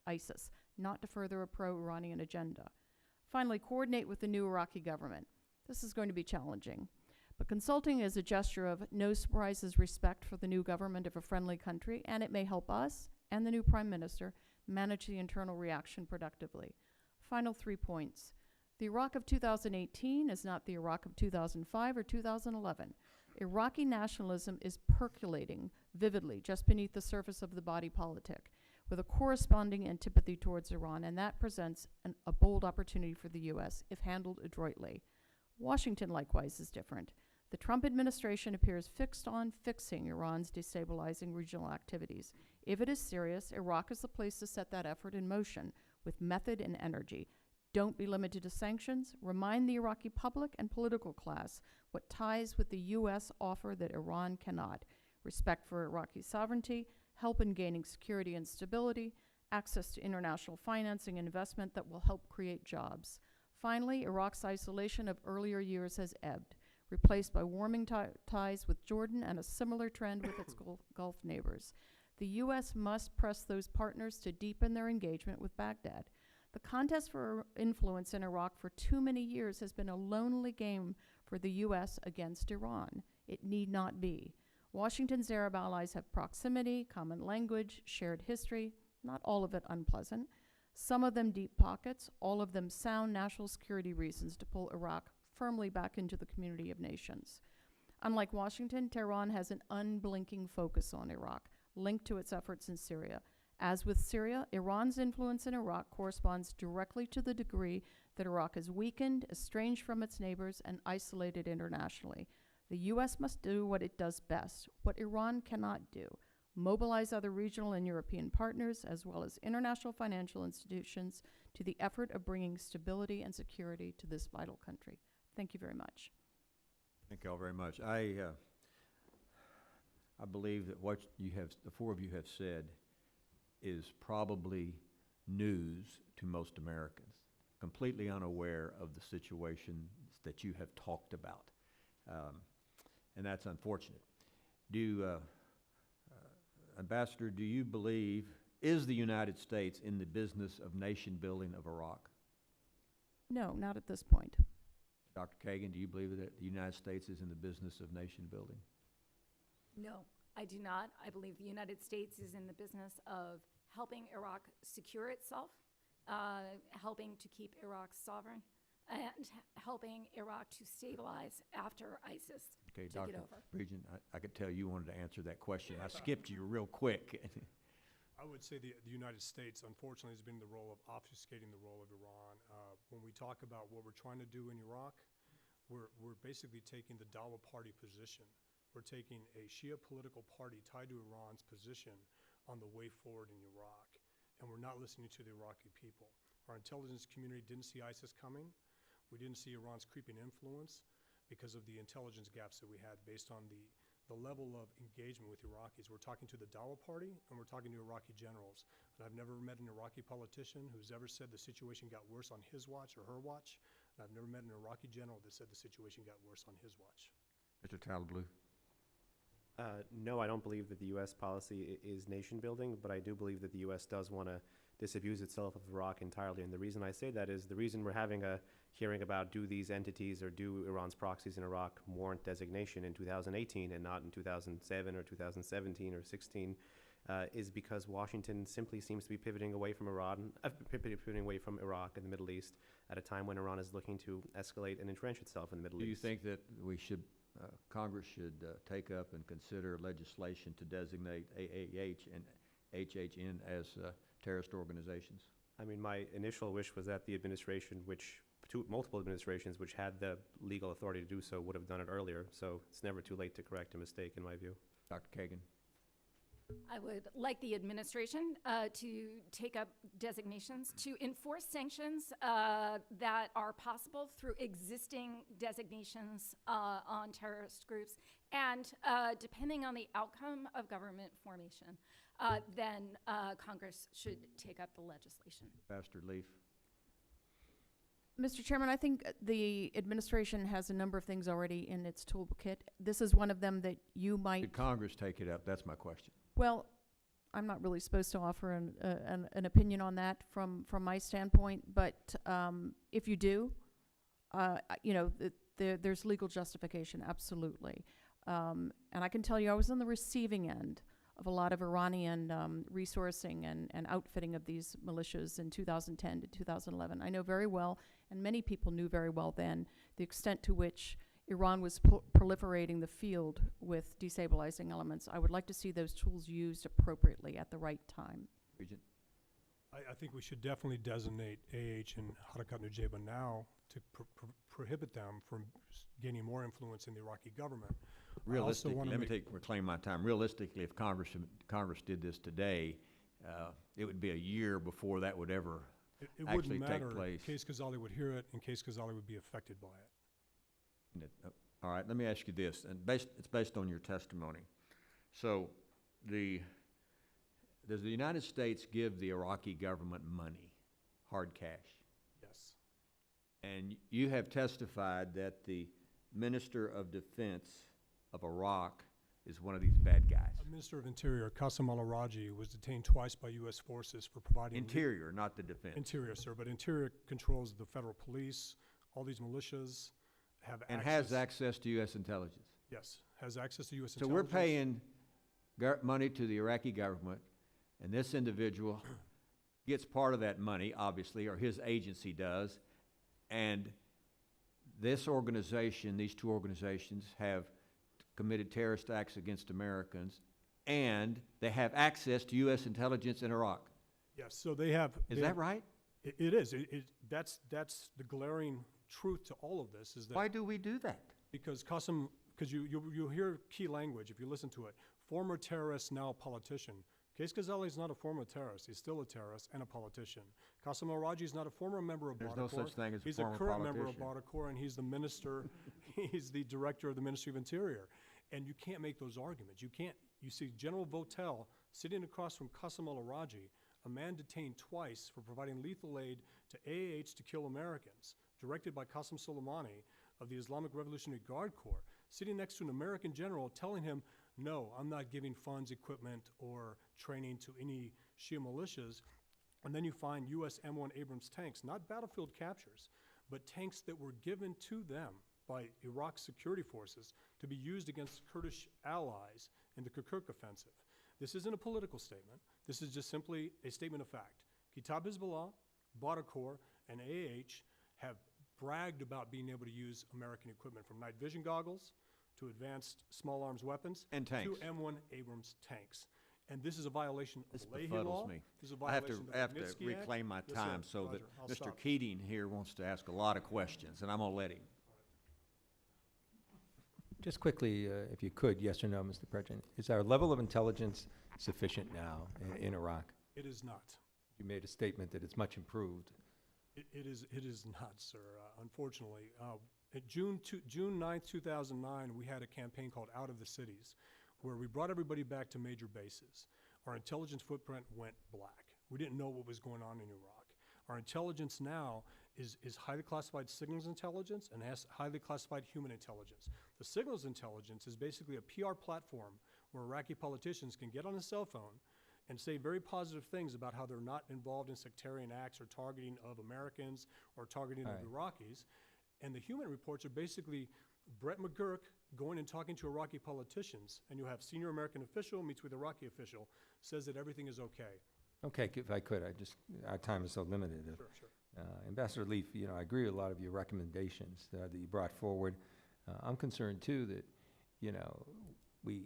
ISIS, not to further a pro-Iranian agenda. Finally, coordinate with the new Iraqi government. This is going to be challenging, but consulting is a gesture of no surprises respect for the new government of a friendly country, and it may help us and the new Prime Minister manage the internal reaction productively. Final 3 points. The Iraq of 2018 is not the Iraq of 2005 or 2011. Iraqi nationalism is percolating vividly just beneath the surface of the body politic, with a corresponding antipathy towards Iran, and that presents a bold opportunity for the U.S. if handled adroitly. Washington, likewise, is different. The Trump administration appears fixed on fixing Iran's destabilizing regional activities. If it is serious, Iraq is the place to set that effort in motion with method and energy. Don't be limited to sanctions. Remind the Iraqi public and political class what ties with the U.S. offer that Iran cannot: respect for Iraqi sovereignty, help in gaining security and stability, access to international financing and investment that will help create jobs. Finally, Iraq's isolation of earlier years has ebbed, replaced by warming ties with Jordan and a similar trend with its Gulf neighbors. The U.S. must press those partners to deepen their engagement with Baghdad. The contest for influence in Iraq for too many years has been a lonely game for the U.S. against Iran. It need not be. Washington's Arab allies have proximity, common language, shared history, not all of it unpleasant, some of them deep pockets, all of them sound national security reasons to pull Iraq firmly back into the community of nations. Unlike Washington, Tehran has an unblinking focus on Iraq, linked to its efforts in Syria. As with Syria, Iran's influence in Iraq corresponds directly to the degree that Iraq is weakened, estranged from its neighbors, and isolated internationally. The U.S. must do what it does best, what Iran cannot do: mobilize other regional and European partners, as well as international financial institutions, to the effort of bringing stability and security to this vital country. Thank you very much. Thank you all very much. I believe that what the four of you have said is probably news to most Americans, completely unaware of the situations that you have talked about. And that's unfortunate. Ambassador, do you believe, is the United States in the business of nation building of Iraq? No, not at this point. Dr. Kagan, do you believe that the United States is in the business of nation building? No, I do not. I believe the United States is in the business of helping Iraq secure itself, helping to keep Iraq sovereign, and helping Iraq to stabilize after ISIS Okay, take it Dr. over. Pregent, I could tell you wanted to answer that question. I skipped you real quick. I would say the United States, unfortunately, has been in the role of obfuscating the role of Iran. When we talk about what we're trying to do in Iraq, we're basically taking the Dawa party position. We're taking a Shia political party tied to Iran's position on the way forward in Iraq, and we're not listening to the Iraqi people. Our intelligence community didn't see ISIS coming. We didn't see Iran's creeping influence because of the intelligence gaps that we had based on the level of engagement with Iraqis. We're talking to the Dawa party, and we're talking to Iraqi generals. And I've never met an Iraqi politician who's ever said the situation got worse on his watch or her watch. And I've never met an Iraqi general that said the situation got worse on his watch. Mr. Talablu. No, I don't believe that the U.S. policy is nation building, but I do believe that the U.S. does want to disabuse itself of Iraq entirely. And the reason I say that is the reason we're having a hearing about do these entities or do Iran's proxies in Iraq warrant designation in 2018 and not in 2007 or 2017 or 16 is because Washington simply seems to be pivoting away from pivoting away from Iraq and the Middle East at a time when Iran is looking to escalate and entrench itself in the Middle East. Do you think that we should, Congress should take up and consider legislation to designate AAH and HHN as terrorist organizations? I mean, my initial wish was that the administration, multiple administrations which had the legal authority to do so would have done it earlier. So it's never too late to correct a mistake, in my view. Dr. Kagan. I would like the administration to take up designations to enforce sanctions that are possible through existing designations on terrorist groups. And depending on the outcome of government formation, then Congress should take up the legislation. Pastor Lief. Mr. Chairman, I think the administration has a number of things already in its toolkit. This is one of them that you might... Did Congress take it up? That's my question. Well, I'm not really supposed to offer an opinion on that from my standpoint, but if you do, there's legal justification, absolutely. And I can tell you I was on the receiving end of a lot of Iranian resourcing and outfitting of these militias in 2010 to 2011. I know very well, and many people knew very well then, the extent to which Iran was proliferating the field with destabilizing elements. I would like to see those tools used appropriately at the right time. Regent? I think we should definitely designate AH and Harakat Nujaba now to prohibit them from gaining more influence in the Iraqi government. Realistically, let me reclaim my time. Realistically, if Congress did this today, it would be a year before that would ever It actually wouldn't take matter. place. Case Ghazali would hear it, and Case Ghazali would be affected by it. All right, let me ask you this, and it's based on your testimony. So, does the United States give the Iraqi government money, hard cash? Yes. And you have testified that the Minister of Defense of Iraq is one of these bad guys. Minister of Interior, Qasem al-Araji, was detained twice by U.S. forces for providing... Interior, not the defense. Interior, sir, but Interior controls the federal police, all these militias have And access... has access to U.S. intelligence. Yes, has access to U.S. So intelligence. we're paying money to the Iraqi government, and this individual gets part of that money, obviously, or his agency does, and this organization, these two organizations, have committed terrorist acts against Americans, and they have access to U.S. intelligence in Iraq. Yes, so they have... Is that right? It is. That's the glaring truth to all of this, is that... Why do we do that? Because Qasem... Because you hear key language if you listen to it. Former terrorist, now a politician. Case Ghazali is not a former terrorist. He's still a terrorist and a politician. Qasem al-Araji is not a former member of There's Badr no such thing as a He's former a current politician. member of Badr Corps, and he's the minister, he's the director of the Ministry of Interior. And you can't make those arguments. You can't, you see General Votel sitting across from Qasem al-Araji, a man detained twice for providing lethal aid to AAH to kill Americans, directed by Qasem Soleimani of the Islamic Revolutionary Guard Corps, sitting next to an American general telling him, no, I'm not giving funds, equipment, or training to any Shia militias. And then you find U.S. M1 Abrams tanks, not battlefield captures, but tanks that were given to them by Iraq's security forces to be used against Kurdish allies in the Kirkuk offensive. This isn't a political statement. This is just simply a statement of fact. Kitab Hezbollah, Badr Corps, and AH have bragged about being able to use American equipment, from night vision goggles to advanced small arms weapons And tanks. to M1 Abrams tanks. And this is a violation of This Leahy befuddles law. me. This is a I have violation to of the Magnitsky Act. reclaim my Yes, sir. time so Roger. that I'll Mr. stop. Keating here wants to ask a lot of questions, and I'm gonna let him. Just quickly, if you could, yes or no, Mr. Pregent, is our level of intelligence sufficient now in Iraq? It is not. You made a statement that it's much improved. It is not, sir, unfortunately. At June 9th, 2009, we had a campaign called Out of the Cities, where we brought everybody back to major bases. Our intelligence footprint went black. We didn't know what was going on in Iraq. Our intelligence now is highly classified signals intelligence and has highly classified human intelligence. The signals intelligence is basically a PR platform where Iraqi politicians can get on a cell phone and say very positive things about how they're not involved in sectarian acts or targeting of Americans or targeting of Iraqis. And the human reports are basically Brett McGurk going and talking to Iraqi politicians, and you have senior American official meets with Iraqi official, says that everything is okay. Okay, if I could, our time is so limited. Sure. Ambassador Lief, I agree with a lot of your recommendations that you brought forward. I'm concerned too that, we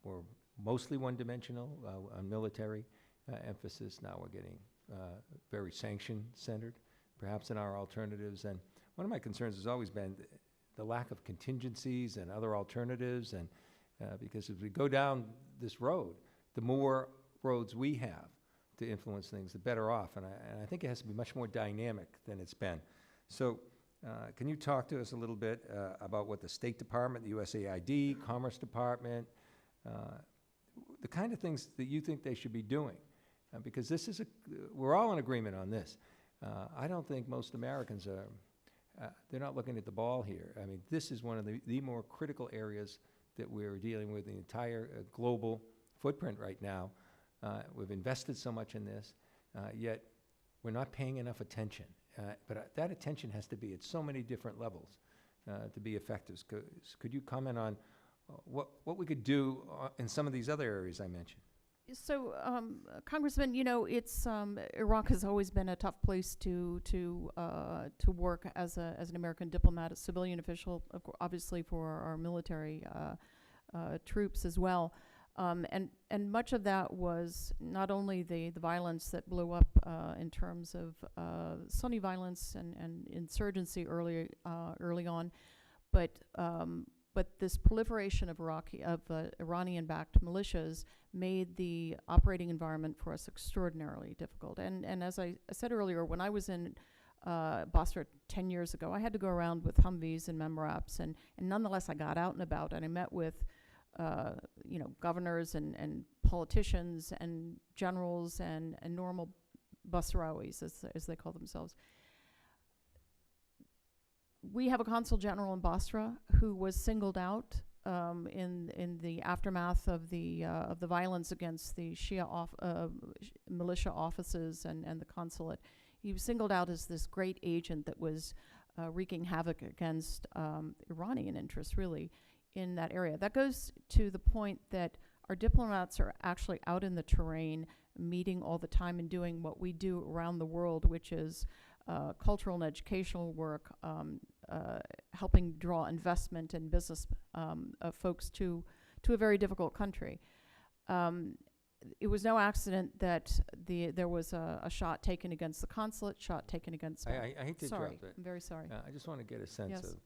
were mostly one-dimensional on military emphasis. Now we're getting very sanction-centered, perhaps in our alternatives. And one of my concerns has always been the lack of contingencies and other alternatives. And because as we go down this road, the more roads we have to influence things, the better off. And I think it has to be much more dynamic than it's been. So can you talk to us a little bit about what the State Department, the USAID, Commerce Department, the kind of things that you think they should be doing? Because this is we're all in agreement on this. I don't think most Americans are, they're not looking at the ball here. I mean, this is one of the more critical areas that we're dealing with, the entire global footprint right now. We've invested so much in this, yet we're not paying enough attention. But that attention has to be at so many different levels to be effective. Could you comment on what we could do in some of these other areas I mentioned? Congressman, you know, it's Iraq has always been a tough place to work as an American diplomat, a civilian official, obviously for our military troops as well. And much of that was not only the violence that blew up in terms of Sunni violence and insurgency early on, but this proliferation of Iranian-backed militias made the operating environment for us extraordinarily difficult. And as I said earlier, when I was in Basra 10 years ago, I had to go around with Humvees and MemRaps, and nonetheless I got out and about, and I met with governors and politicians and generals and normal Basrawis, as they call themselves. We have a consul general in Basra who was singled out in the aftermath of the violence against the Shia militia offices and the consulate. He was singled out as this great agent that was wreaking havoc against Iranian interests, really, in that area. That goes to the point that our diplomats are actually out in the terrain, meeting all the time and doing what we do around the world, which is cultural and educational work, helping draw investment and business folks to a very difficult country. It was no accident that there was a shot taken against the consulate, shot taken against... I hate to sorry, interrupt it. I'm very sorry. I just want to get a sense Yes. of,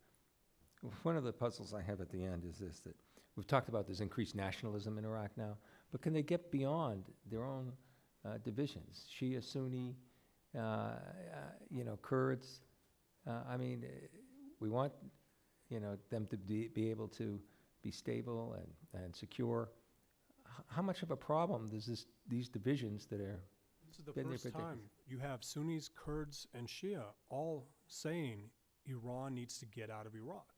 one of the puzzles I have at the end is this, that we've talked about this increased nationalism in Iraq now, but can they get beyond their own divisions? Shia, Sunni, Kurds. We want, them to be able to be stable and secure. How much of a problem does these divisions that are... This is the been there first for time you have Sunnis, Kurds, and Shia all saying Iran needs to get out of Iraq.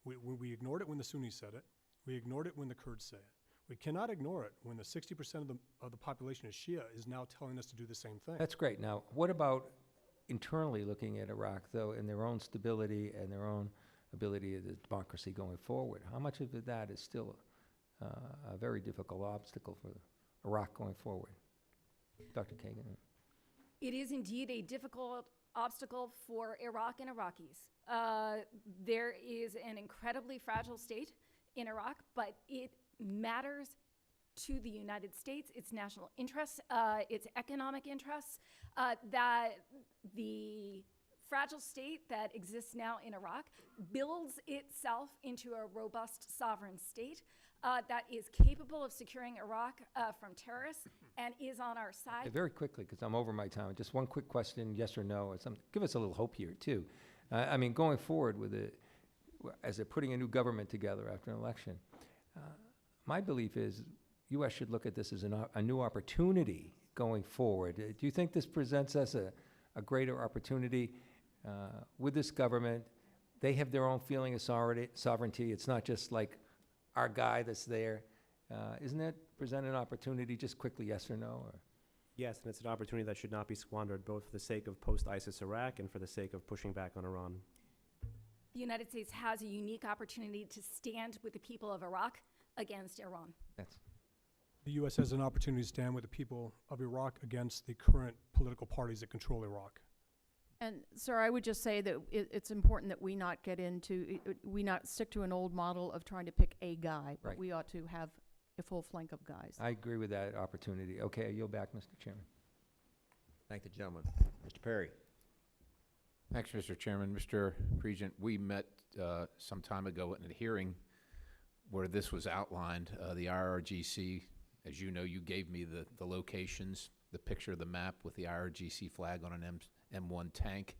We ignored it when the Sunnis said it. We ignored it when the Kurds say it. We cannot ignore it when the 60% of the population is Shia is now telling us to do the same thing. That's great. Now, what about internally looking at Iraq, though, and their own stability and their own ability of the democracy going forward? How much of that is still a very difficult obstacle for Iraq going forward? Dr. Kagan. It is indeed a difficult obstacle for Iraq and Iraqis. There is an incredibly fragile state in Iraq, but it matters to the United States, its national interests, its economic interests, that the fragile state that exists now in Iraq builds itself into a robust sovereign state that is capable of securing Iraq from terrorists and is on our side. Very quickly, because I'm over my time, just one quick question, yes or no, or something. Give us a little hope here, too. Going forward with as they're putting a new government together after an election, my belief is U.S. should look at this as a new opportunity going forward. Do you think this presents us a greater opportunity with this government? They have their own feeling of sovereignty. It's not just like our guy that's there. Isn't that present an opportunity? Just quickly, yes or no? Or? Yes, and it's an opportunity that should not be squandered, both for the sake of post-ISIS Iraq and for the sake of pushing back on Iran. The United States has a unique opportunity to stand with the people of Iraq against Iran. The U.S. has an opportunity to stand with the people of Iraq against the current political parties that control Iraq. And, sir, I would just say that it's important that we not we not stick to an old model of trying to pick a guy, but Right. we ought to have a full flank of guys. I agree with that opportunity. Okay, I yield back, Mr. Chairman. Thank the gentleman. Mr. Perry. Thanks, Mr. Chairman. Mr. Pregent, we met some time ago in a hearing where this was outlined. The IRGC, as you know, you gave me the locations, the picture of the map with the IRGC flag on an M1 tank.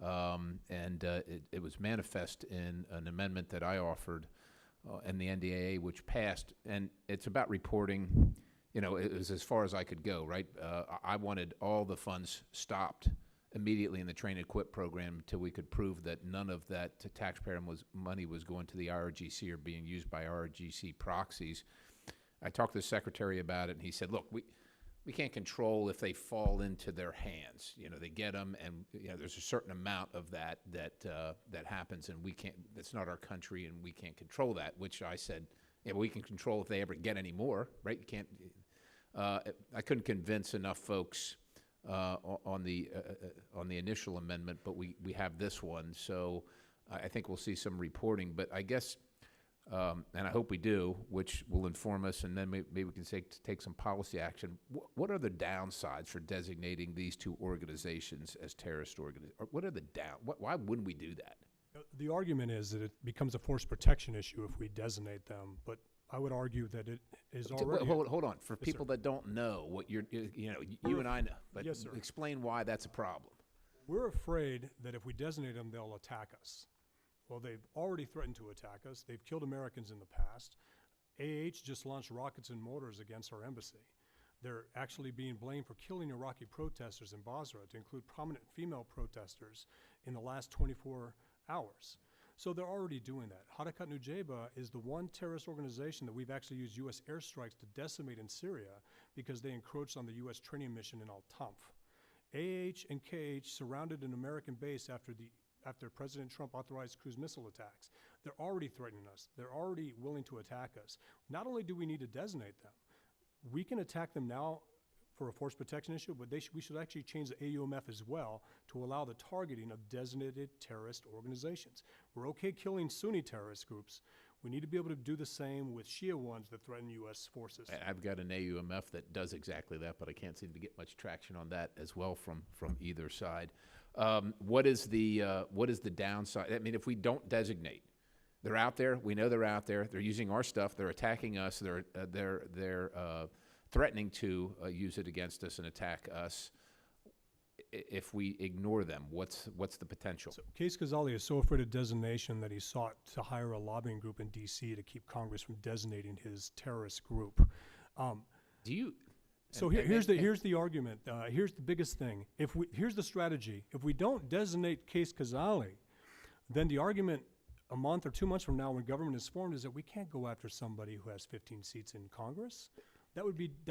It was manifest in an amendment that I offered in the NDAA, which passed. And it's about reporting. It was as far as I could go, right? I wanted all the funds stopped immediately in the train and equip program until we could prove that none of that taxpayer money was going to the IRGC or being used by IRGC proxies. I talked to the secretary about it, and he said, look, we can't control if they fall into their hands. They get them, and there's a certain amount of that happens, and we can't. That's not our country, and we can't control that. Which I said, yeah, but we can control if they ever get any more, right? You can't. I couldn't convince enough folks on the initial amendment, but we have this one, so I think we'll see some reporting. But I guess, and I hope we do, which will inform us, and then maybe we can take some policy action. What are the downsides for designating these two organizations as terrorist organizations? What are the why wouldn't we do that? The argument is that it becomes a force protection issue if we designate them, but I would argue that it is already. Hold on. For Yes, people sir. that don't know what you and I know, but Yes, sir. explain why that's a problem. We're afraid that if we designate them, they'll attack us. Well, they've already threatened to attack us. They've killed Americans in the past. AH just launched rockets and mortars against our embassy. They're actually being blamed for killing Iraqi protesters in Basra, to include prominent female protesters, in the last 24 hours. So they're already doing that. Harakat Nujaba is the one terrorist organization that we've actually used U.S. airstrikes to decimate in Syria because they encroached on the U.S. training mission in Al-Tanf. AH and KH surrounded an American base after President Trump authorized cruise missile attacks. They're already threatening us. They're already willing to attack us. Not only do we need to designate them, we can attack them now for a force protection issue, but we should actually change the AUMF as well to allow the targeting of designated terrorist organizations. We're okay killing Sunni terrorist groups. We need to be able to do the same with Shia ones that threaten U.S. forces. I've got an AUMF that does exactly that, but I can't seem to get much traction on that as well from either side. What is the downside? I mean, if we don't designate, they're out there. We know they're out there. They're using our stuff. They're attacking us. They're threatening to use it against us and attack us. If we ignore them, what's the potential? So Case Ghazali is so afraid of designation that he sought to hire a lobbying group in D.C. to keep Congress from designating his terrorist group. Do you? So here's the argument. Here's the biggest thing. Here's the strategy. If we don't designate Case Ghazali, then the argument a month or 2 months from now when government is formed is that we can't go after somebody who has 15 seats in Congress. That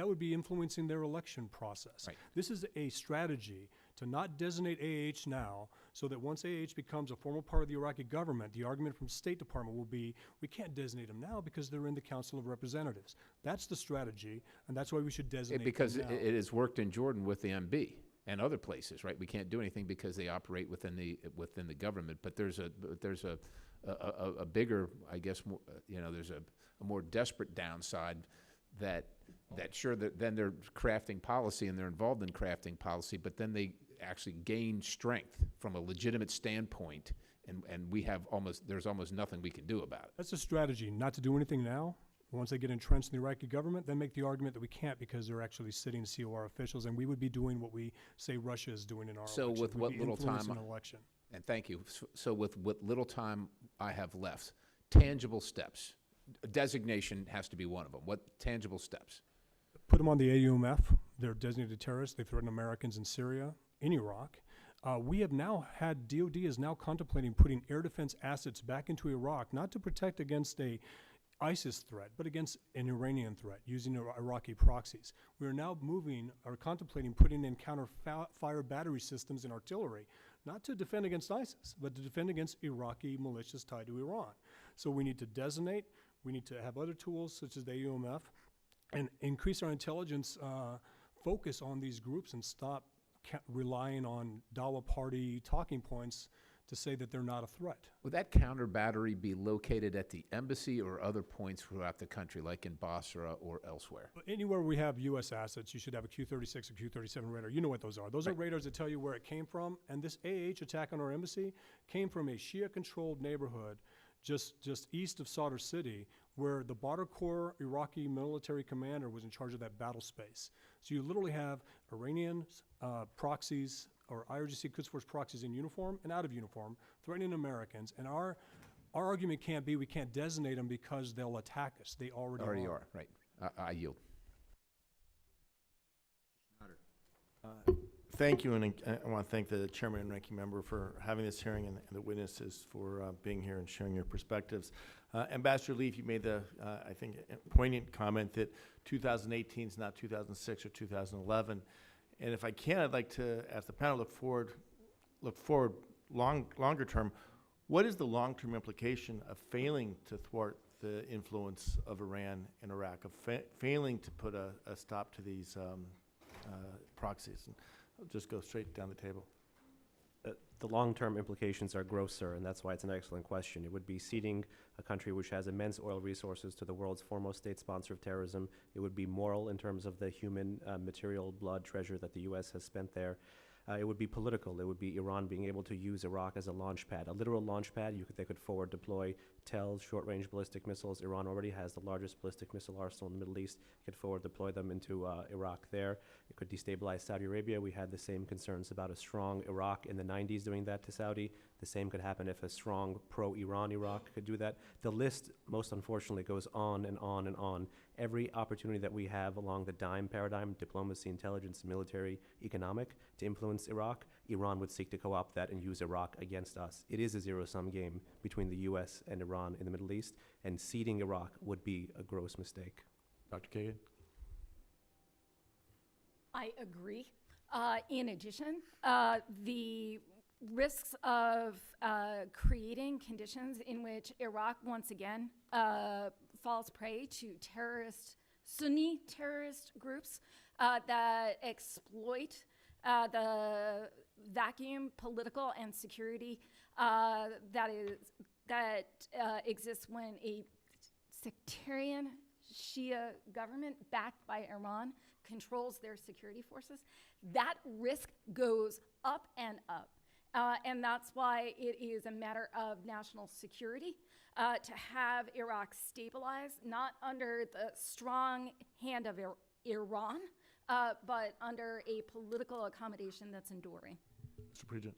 would be influencing their election process. Right. This is a strategy to not designate AH now, so that once AH becomes a formal part of the Iraqi government, the argument from State Department will be, we can't designate them now because they're in the Council of Representatives. That's the strategy, and that's why we should designate Because them now. it has worked in Jordan with the MB and other places, right? We can't do anything because they operate within the government. But there's a bigger, I guess, there's a more desperate downside that sure that then they're crafting policy and they're involved in crafting policy, but then they actually gain strength from a legitimate standpoint, and there's almost nothing we can do about it. That's a strategy, not to do anything now. Once they get entrenched in the Iraqi government, then make the argument that we can't because they're actually sitting COR officials, and we would be doing what we say Russia is doing in our election. So with We'd what be little time, influencing an election. and thank you. So with what little time I have left, tangible steps. Designation has to be one of them. What tangible steps? Put them on the AUMF. They're designated terrorists. They threaten Americans in Syria, in Iraq. We have now had, DOD is now contemplating putting air defense assets back into Iraq, not to protect against a ISIS threat, but against an Iranian threat using Iraqi proxies. We are now contemplating putting in counter-fire battery systems and artillery, not to defend against ISIS, but to defend against Iraqi militias tied to Iran. So we need to designate, we need to have other tools such as the AUMF, and increase our intelligence focus on these groups and stop relying on Dawa party talking points to say that they're not a threat. Would that counter battery be located at the embassy or other points throughout the country, like in Basra or elsewhere? Anywhere we have U.S. assets, you should have a Q-36 or Q-37 radar. You know what those are. Those are radars that tell you where it came from. And this AH attack on our embassy came from a Shia-controlled neighborhood just east of Sadr City, where the Badr Corps Iraqi military commander was in charge of that battle space. So you literally have Iranian proxies or IRGC Quds Force proxies in uniform and out of uniform threatening Americans. And our argument can't be we can't designate them because they'll attack us. They already are. Right. I yield. Thank you, and I want to thank the chairman and ranking member for having this hearing and the witnesses for being here and sharing your perspectives. Ambassador Lief, you made the, I think, poignant comment that 2018 is not 2006 or 2011. And if I can, I'd like to, as the panel look forward longer term, what is the long-term implication of failing to thwart the influence of Iran in Iraq, of failing to put a stop to these proxies? And I'll just go straight down the table. The long-term implications are grosser, and that's why it's an excellent question. It would be ceding a country which has immense oil resources to the world's foremost state sponsor of terrorism. It would be moral in terms of the human, material, blood treasure that the U.S. has spent there. It would be political. It would be Iran being able to use Iraq as a launch pad, a literal launch pad. They could forward deploy TELs, short-range ballistic missiles. Iran already has the largest ballistic missile arsenal in the Middle East. It could forward deploy them into Iraq there. It could destabilize Saudi Arabia. We had the same concerns about a strong Iraq in the 90s doing that to Saudi. The same could happen if a strong pro-Iran Iraq could do that. The list, most unfortunately, goes on and on and on. Every opportunity that we have along the DIME paradigm, diplomacy, intelligence, military, economic, to influence Iraq, Iran would seek to co-opt that and use Iraq against us. It is a zero-sum game between the U.S. and Iran in the Middle East, and ceding Iraq would be a gross mistake. Dr. Kagan? I agree. In addition, the risks of creating conditions in which Iraq once again falls prey to Sunni terrorist groups that exploit the vacuum, political and security that exists when a sectarian Shia government backed by Iran controls their security forces. That risk goes up and up. And that's why it is a matter of national security to have Iraq stabilized, not under the strong hand of Iran, but under a political accommodation that's enduring. Mr. Pregent.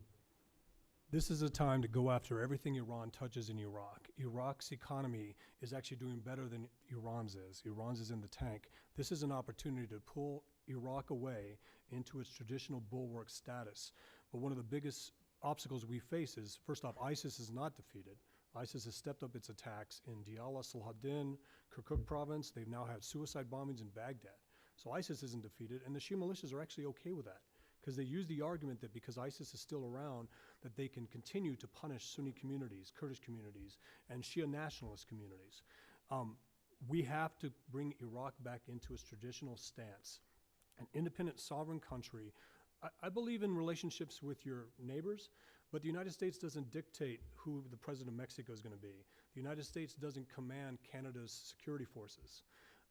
This is a time to go after everything Iran touches in Iraq. Iraq's economy is actually doing better than Iran's is. Iran's is in the tank. This is an opportunity to pull Iraq away into its traditional bulwark status. But one of the biggest obstacles we face is, first off, ISIS is not defeated. ISIS has stepped up its attacks in Diyala, Salahuddin, Kirkuk province. They've now had suicide bombings in Baghdad. So ISIS isn't defeated, and the Shia militias are actually okay with that, because they use the argument that because ISIS is still around, that they can continue to punish Sunni communities, Kurdish communities, and Shia nationalist communities. We have to bring Iraq back into its traditional stance. An independent sovereign country. I believe in relationships with your neighbors, but the United States doesn't dictate who the president of Mexico is going to be. The United States doesn't command Canada's security forces.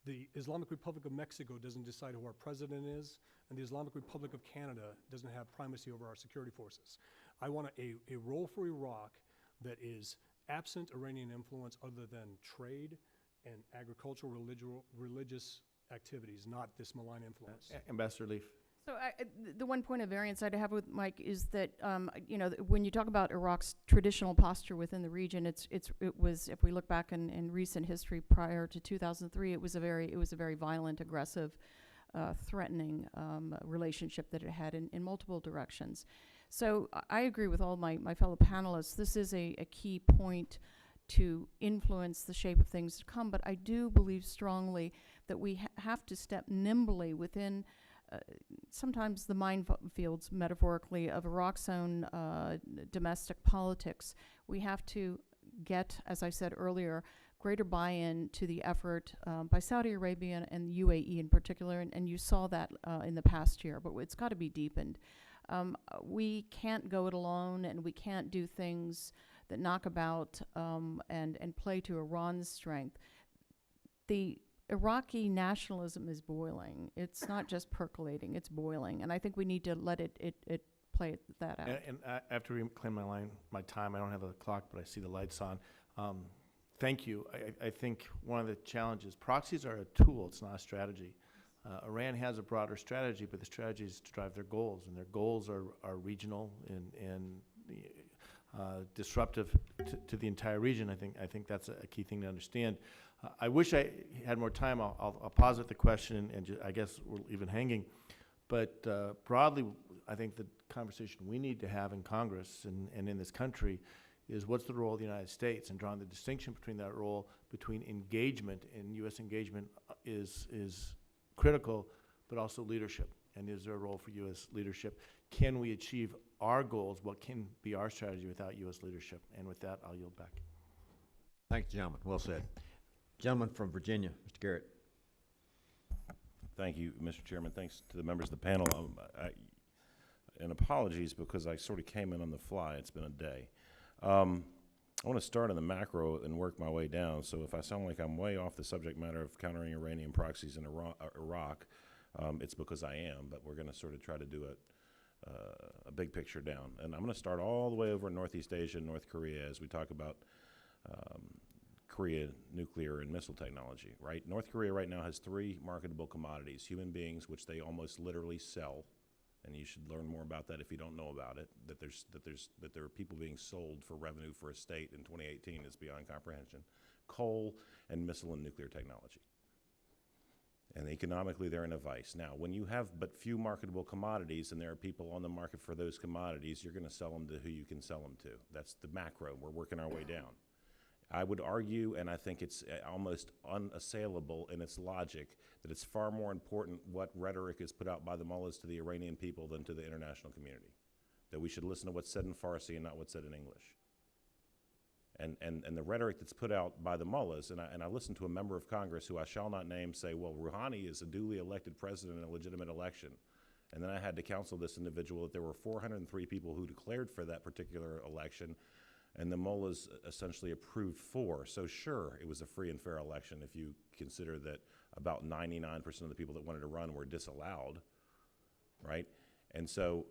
The Islamic Republic of Mexico doesn't decide who our president is, and the Islamic Republic of Canada doesn't have primacy over our security forces. I want a role for Iraq that is absent Iranian influence other than trade and agricultural, religious activities, not this malign influence. Ambassador Lief. So the one point of variance I'd have with Mike is that when you talk about Iraq's traditional posture within the region, it was, if we look back in recent history prior to 2003, it was a very violent, aggressive, threatening relationship that it had in multiple directions. So I agree with all my fellow panelists. This is a key point to influence the shape of things to come, but I do believe strongly that we have to step nimbly within sometimes the minefields, metaphorically, of Iraq's own domestic politics. We have to get, as I said earlier, greater buy-in to the effort by Saudi Arabia and the UAE in particular, and you saw that in the past year, but it's got to be deepened. We can't go it alone, and we can't do things that knock about and play to Iran's strength. The Iraqi nationalism is boiling. It's not just percolating, it's boiling. And I think we need to let it play that out. And I have to reclaim my time. I don't have a clock, but I see the lights on. Thank you. I think one of the challenges, proxies are a tool, it's not a strategy. Iran has a broader strategy, but the strategy is to drive their goals, and their goals are regional and disruptive to the entire region. I think that's a key thing to understand. I wish I had more time. I'll posit the question, and I guess we're even hanging. But broadly, I think the conversation we need to have in Congress and in this country is what's the role of the United States, and drawing the distinction between that role, between engagement, and U.S. engagement is critical, but also leadership. And is there a role for U.S. leadership? Can we achieve our goals? What can be our strategy without U.S. leadership? And with that, I'll yield back. Thank you, gentlemen. Well said. Gentleman from Virginia, Mr. Garrett. Thank you, Mr. Chairman. Thanks to the members of the panel. And apologies because I sort of came in on the fly. It's been a day. I want to start on the macro and work my way down. So if I sound like I'm way off the subject matter of countering Iranian proxies in Iraq, it's because I am, but we're going to sort of try to do a big picture down. And I'm going to start all the way over in Northeast Asia and North Korea as we talk about Korea nuclear and missile technology, right? North Korea right now has 3 marketable commodities: human beings, which they almost literally sell, and you should learn more about that if you don't know about it. That there are people being sold for revenue for a state in 2018 is beyond comprehension. Coal and missile and nuclear technology. And economically, they're in a vice. Now, when you have but few marketable commodities and there are people on the market for those commodities, you're going to sell them to who you can sell them to. That's the macro. We're working our way down. I would argue, and I think it's almost unassailable in its logic, that it's far more important what rhetoric is put out by the mullahs to the Iranian people than to the international community. That we should listen to what's said in Farsi and not what's said in English. And the rhetoric that's put out by the mullahs, and I listened to a member of Congress who I shall not name say, well, Rouhani is a duly elected president in a legitimate election. And then I had to counsel this individual that there were 403 people who declared for that particular election, and the mullahs essentially approved 4. So sure, it was a free and fair election if you consider that about 99% of the people that wanted to run were disallowed, right? And so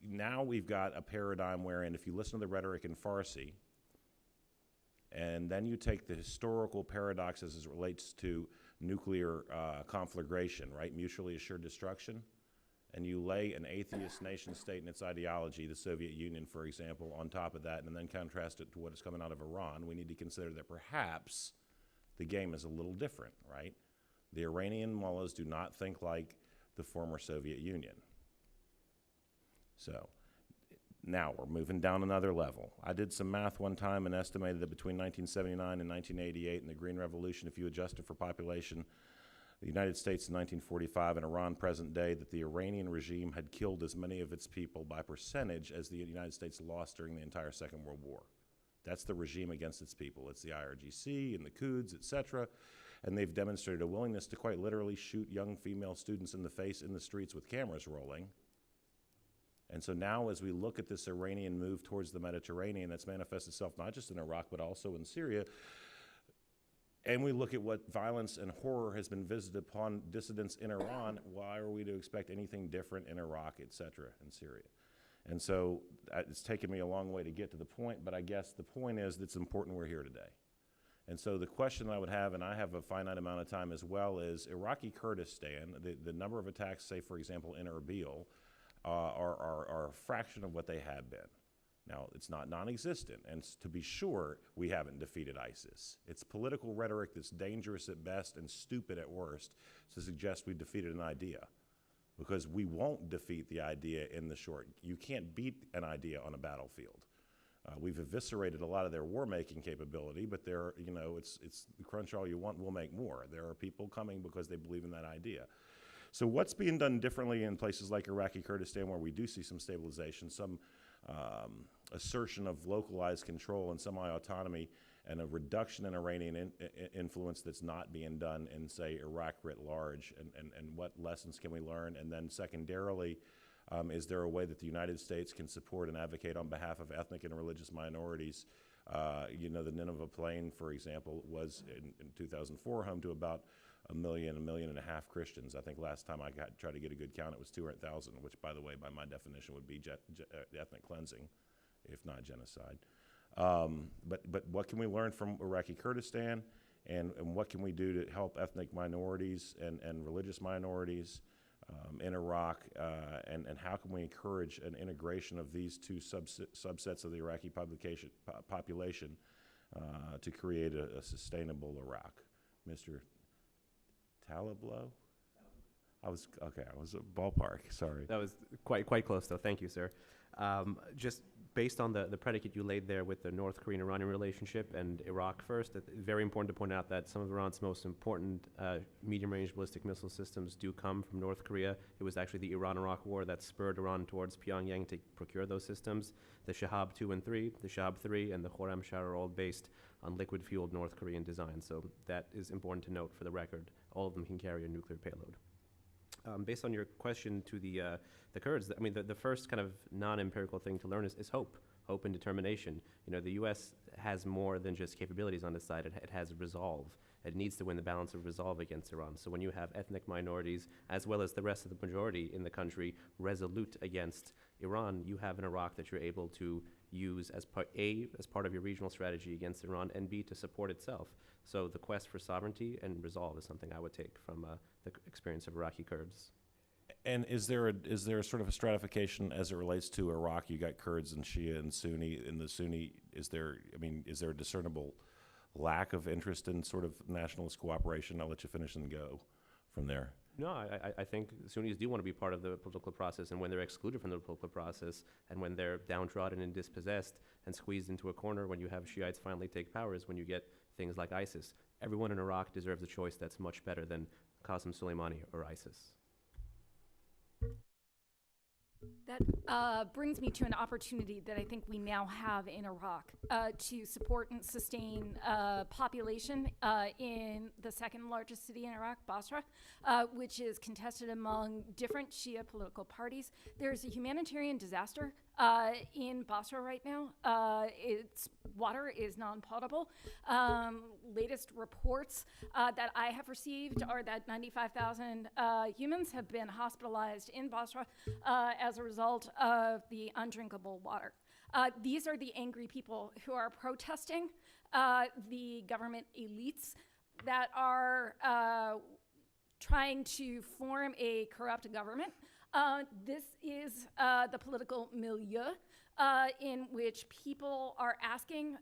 now we've got a paradigm wherein if you listen to the rhetoric in Farsi, and then you take the historical paradoxes as it relates to nuclear conflagration, right, mutually assured destruction, and you lay an atheist nation state and its ideology, the Soviet Union, for example, on top of that, and then contrast it to what is coming out of Iran, we need to consider that perhaps the game is a little different, right? The Iranian mullahs do not think like the former Soviet Union. So now we're moving down another level. I did some math one time and estimated that between 1979 and 1988 in the Green Revolution, if you adjust it for population, the United States in 1945 and Iran present day, that the Iranian regime had killed as many of its people by percentage as the United States lost during the entire Second World War. That's the regime against its people. It's the IRGC and the Quds, et cetera, and they've demonstrated a willingness to quite literally shoot young female students in the face in the streets with cameras rolling. And so now as we look at this Iranian move towards the Mediterranean that's manifests itself not just in Iraq but also in Syria, and we look at what violence and horror has been visited upon dissidents in Iran, why are we to expect anything different in Iraq, et cetera, and Syria? And so it's taken me a long way to get to the point, but I guess the point is that it's important we're here today. And so the question I would have, and I have a finite amount of time as well, is Iraqi Kurdistan, the number of attacks, say, for example, in Erbil, are a fraction of what they have been. Now, it's not non-existent, and to be sure, we haven't defeated ISIS. It's political rhetoric that's dangerous at best and stupid at worst to suggest we defeated an idea, because we won't defeat the idea in the short. You can't beat an idea on a battlefield. We've eviscerated a lot of their war-making capability, but there, you know, it's crunch all you want, we'll make more. There are people coming because they believe in that idea. So what's being done differently in places like Iraqi Kurdistan, where we do see some stabilization, some assertion of localized control and semi-autonomy, and a reduction in Iranian influence that's not being done in, say, Iraq writ large, and what lessons can we learn? And then secondarily, is there a way that the United States can support and advocate on behalf of ethnic and religious minorities? You know, the Nineveh Plain, for example, was in 2004 home to about 1.5 million Christians. I think last time I tried to get a good count, it was 200,000, which, by the way, by my definition would be ethnic cleansing, if not genocide. But what can we learn from Iraqi Kurdistan, and what can we do to help ethnic minorities and religious minorities in Iraq, and how can we encourage an integration of these two subsets of the Iraqi population to create a sustainable Iraq? Mr. Talablo? I was a ballpark, sorry. That was quite close, though. Thank you, sir. Just based on the predicate you laid there with the North Korean-Iranian relationship and Iraq first, it's very important to point out that some of Iran's most important medium-range ballistic missile systems do come from North Korea. It was actually the Iran-Iraq war that spurred Iran towards Pyongyang to procure those systems. The Shahab 2 and 3, the Shahab 3, and the Khorramshahr are all based on liquid-fueled North Korean design. So that is important to note for the record. All of them can carry a nuclear payload. Based on your question to the Kurds, I mean, the first kind of non-empirical thing to learn is hope and determination. You know, the U.S. has more than just capabilities on its side. It has resolve. It needs to win the balance of resolve against Iran. So when you have ethnic minorities, as well as the rest of the majority in the country, resolute against Iran, you have an Iraq that you're able to use as part of your regional strategy against Iran, and B, to support itself. So the quest for sovereignty and resolve is something I would take from the experience of Iraqi Kurds. And is there a sort of a stratification as it relates to Iraq? You got Kurds and Shia and Sunni. In the Sunni, is there a discernible lack of interest in sort of nationalist cooperation? I'll let you finish and go from there. No, I think Sunnis do want to be part of the political process, and when they're excluded from the political process, and when they're downtrodden and dispossessed and squeezed into a corner, when you have Shiites finally take power, is when you get things like ISIS. Everyone in Iraq deserves a choice that's much better than Qasem Soleimani or ISIS. That brings me to an opportunity that I think we now have in Iraq to support and sustain population in the second largest city in Iraq, Basra, which is contested among different Shia political parties. There's a humanitarian disaster in Basra right now. Its water is non-potable. Latest reports that I have received are that 95,000 humans have been hospitalized in Basra as a result of the undrinkable water. These are the angry people who are protesting the government elites that are trying to form a corrupt government. This is the political milieu in which people are asking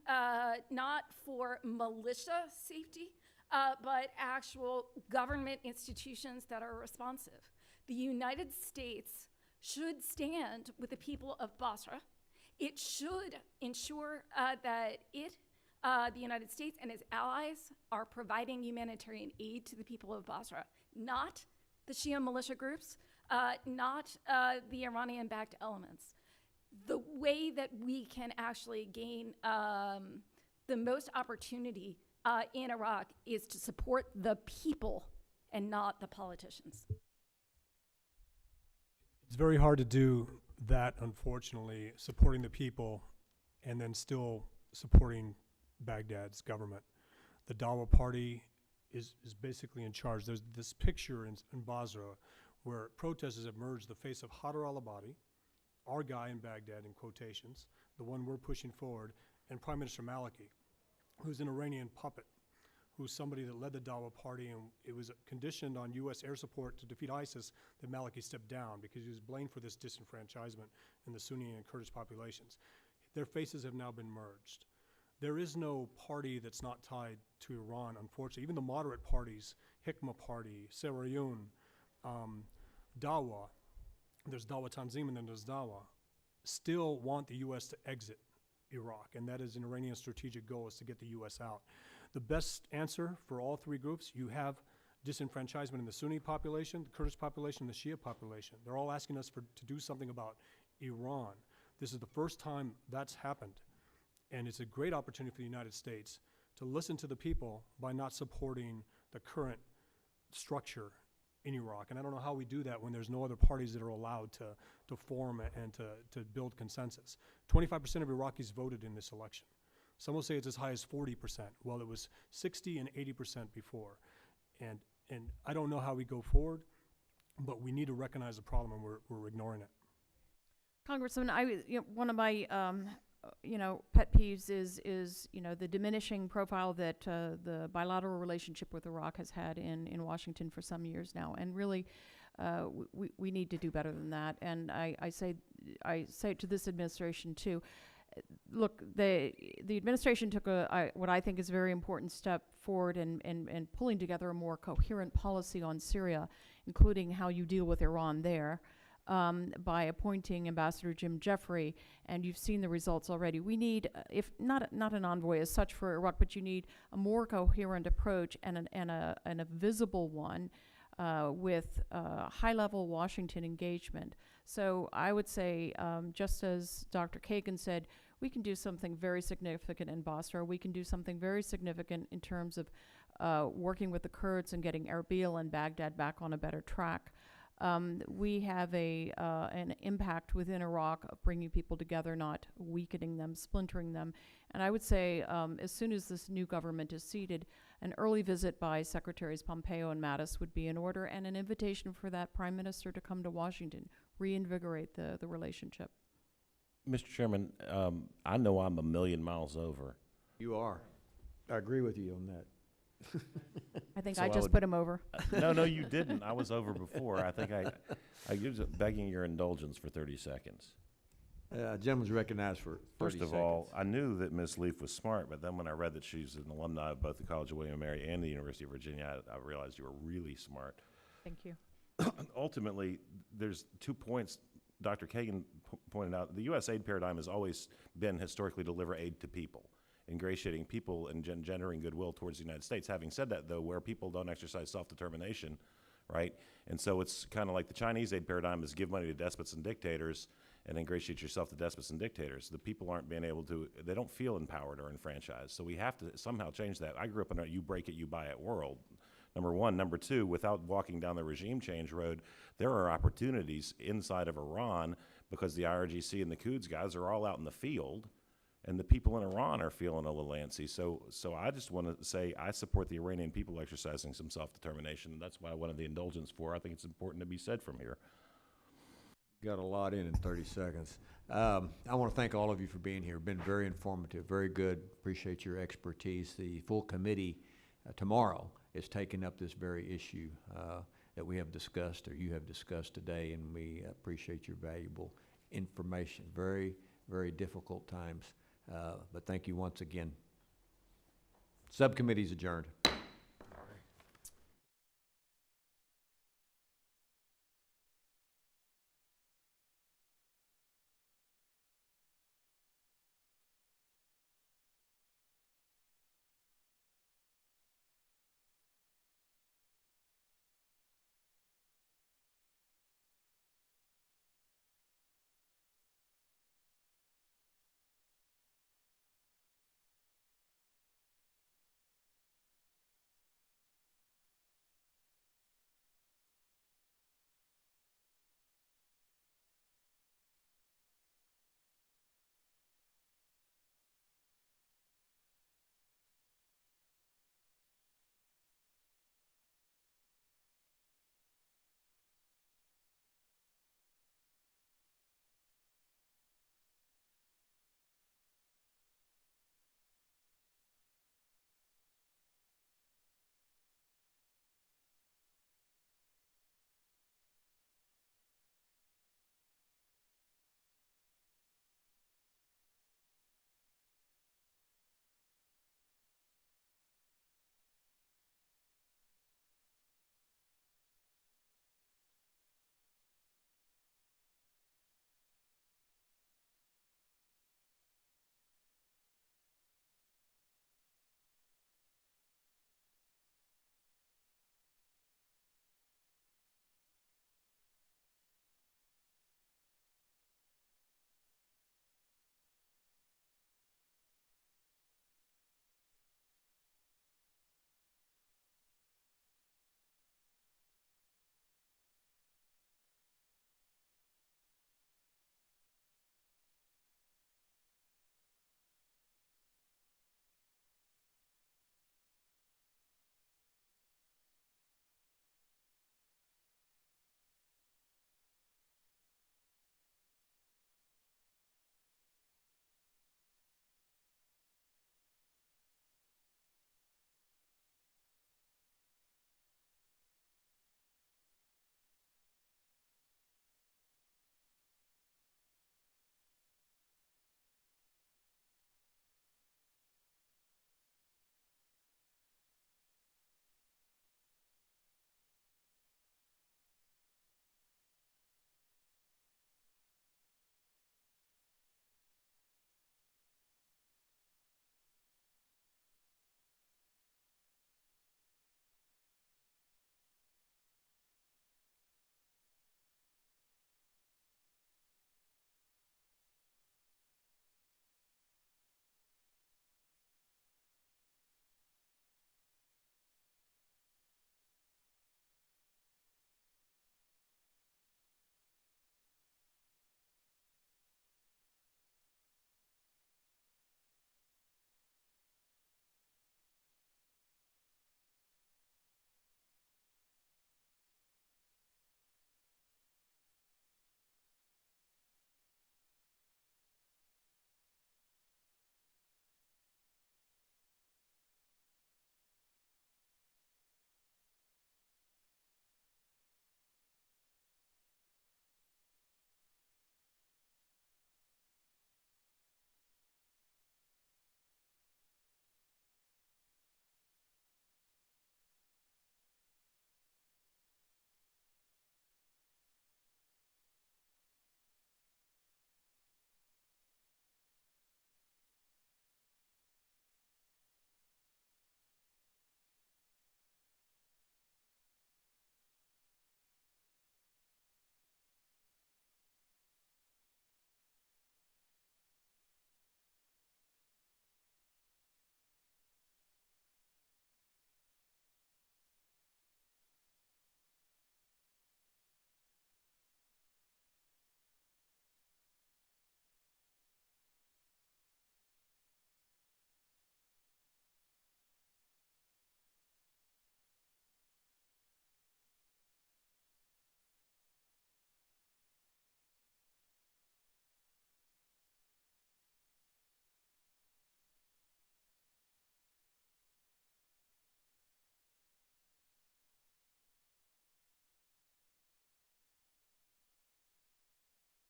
not for militia safety, but actual government institutions that are responsive. The United States should stand with the people of Basra. It should ensure that the United States and its allies are providing humanitarian aid to the people of Basra, not the Shia militia groups, not the Iranian-backed elements. The way that we can actually gain the most opportunity in Iraq is to support the people and not the politicians. It's very hard to do that, unfortunately, supporting the people and then still supporting Baghdad's government. The Dawa party is basically in charge. There's this picture in Basra where protesters have merged the face of Haider al-Abadi, our guy in Baghdad in quotations, the one we're pushing forward, and Prime Minister Maliki, who's an Iranian puppet, who's somebody that led the Dawa party, and it was conditioned on U.S. air support to defeat ISIS that Maliki stepped down because he was blamed for this disenfranchisement in the Sunni and Kurdish populations. Their faces have now been merged. There is no party that's not tied to Iran, unfortunately. Even the moderate parties, Hikma Party, Sarayun, Dawa, there's Dawa Tanzim and then there's Dawa, still want the U.S. to exit Iraq, and that is an Iranian strategic goal, is to get the U.S. out. The best answer for all three groups, you have disenfranchisement in the Sunni population, the Kurdish population, and the Shia population. They're all asking us to do something about Iran. This is the first time that's happened, and it's a great opportunity for the United States to listen to the people by not supporting the current structure in Iraq. And I don't know how we do that when there's no other parties that are allowed to form and to build consensus. 25% of Iraqis voted in this election. Some will say it's as high as 40%. Well, it was 60 and 80% before. And I don't know how we go forward, but we need to recognize the problem, and we're ignoring it. Congressman, one of my pet peeves is the diminishing profile that the bilateral relationship with Iraq has had in Washington for some years now, and really we need to do better than that. And I say it to this administration too. Look, the administration took what I think is a very important step forward in pulling together a more coherent policy on Syria, including how you deal with Iran there. by appointing Ambassador Jim Jeffrey, and you've seen the results already. We need, if not an envoy as such for Iraq, but you need a more coherent approach and a visible one with high-level Washington engagement. So I would say, just as Dr. Kagan said, we can do something very significant in Basra. We can do something very significant in terms of working with the Kurds and getting Erbil and Baghdad back on a better track. We have an impact within Iraq of bringing people together, not weakening them, splintering them. And I would say, as soon as this new government is seated, an early visit by Secretaries Pompeo and Mattis would be in order, and an invitation for that Prime Minister to come to Washington, reinvigorate the relationship. Mr. Chairman, I know I'm a million miles over. You are. I agree with you on that. I think So I I just would- put him over. No, you didn't. I was over before. I think I was begging your indulgence for 30 seconds. Gentleman's recognized for 30 First of all, I knew that Ms. Lief was smart, but then when I read that she's an alumni of both the College of William & Mary and the University of Virginia, I realized you were really smart. Thank you. Ultimately, there's 2 points Dr. Kagan pointed out. The U.S. aid paradigm has always been historically to deliver aid to people, ingratiating people and engendering goodwill towards the United States. Having said that, though, where people don't exercise self-determination, right? And so it's kind of like the Chinese aid paradigm is give money to despots and dictators and ingratiate yourself to despots and dictators. The people aren't being able to, they don't feel empowered or enfranchised. So we have to somehow change that. I grew up in a you break it, you buy it world. Number one. Number two, without walking down the regime change road, there are opportunities inside of Iran because the IRGC and the Quds guys are all out in the field, and the people in Iran are feeling a little antsy. So I just want to say I support the Iranian people exercising some self-determination, and that's why I wanted the indulgence for. I think it's important to be said from here. Got a lot in 30 seconds. I want to thank all of you for being here. Been very informative, very good. Appreciate your expertise. The full committee tomorrow is taking up this very issue that we have discussed, or you have discussed today, and we appreciate your valuable information. Very, very difficult times, but thank you once again. Subcommittee's adjourned.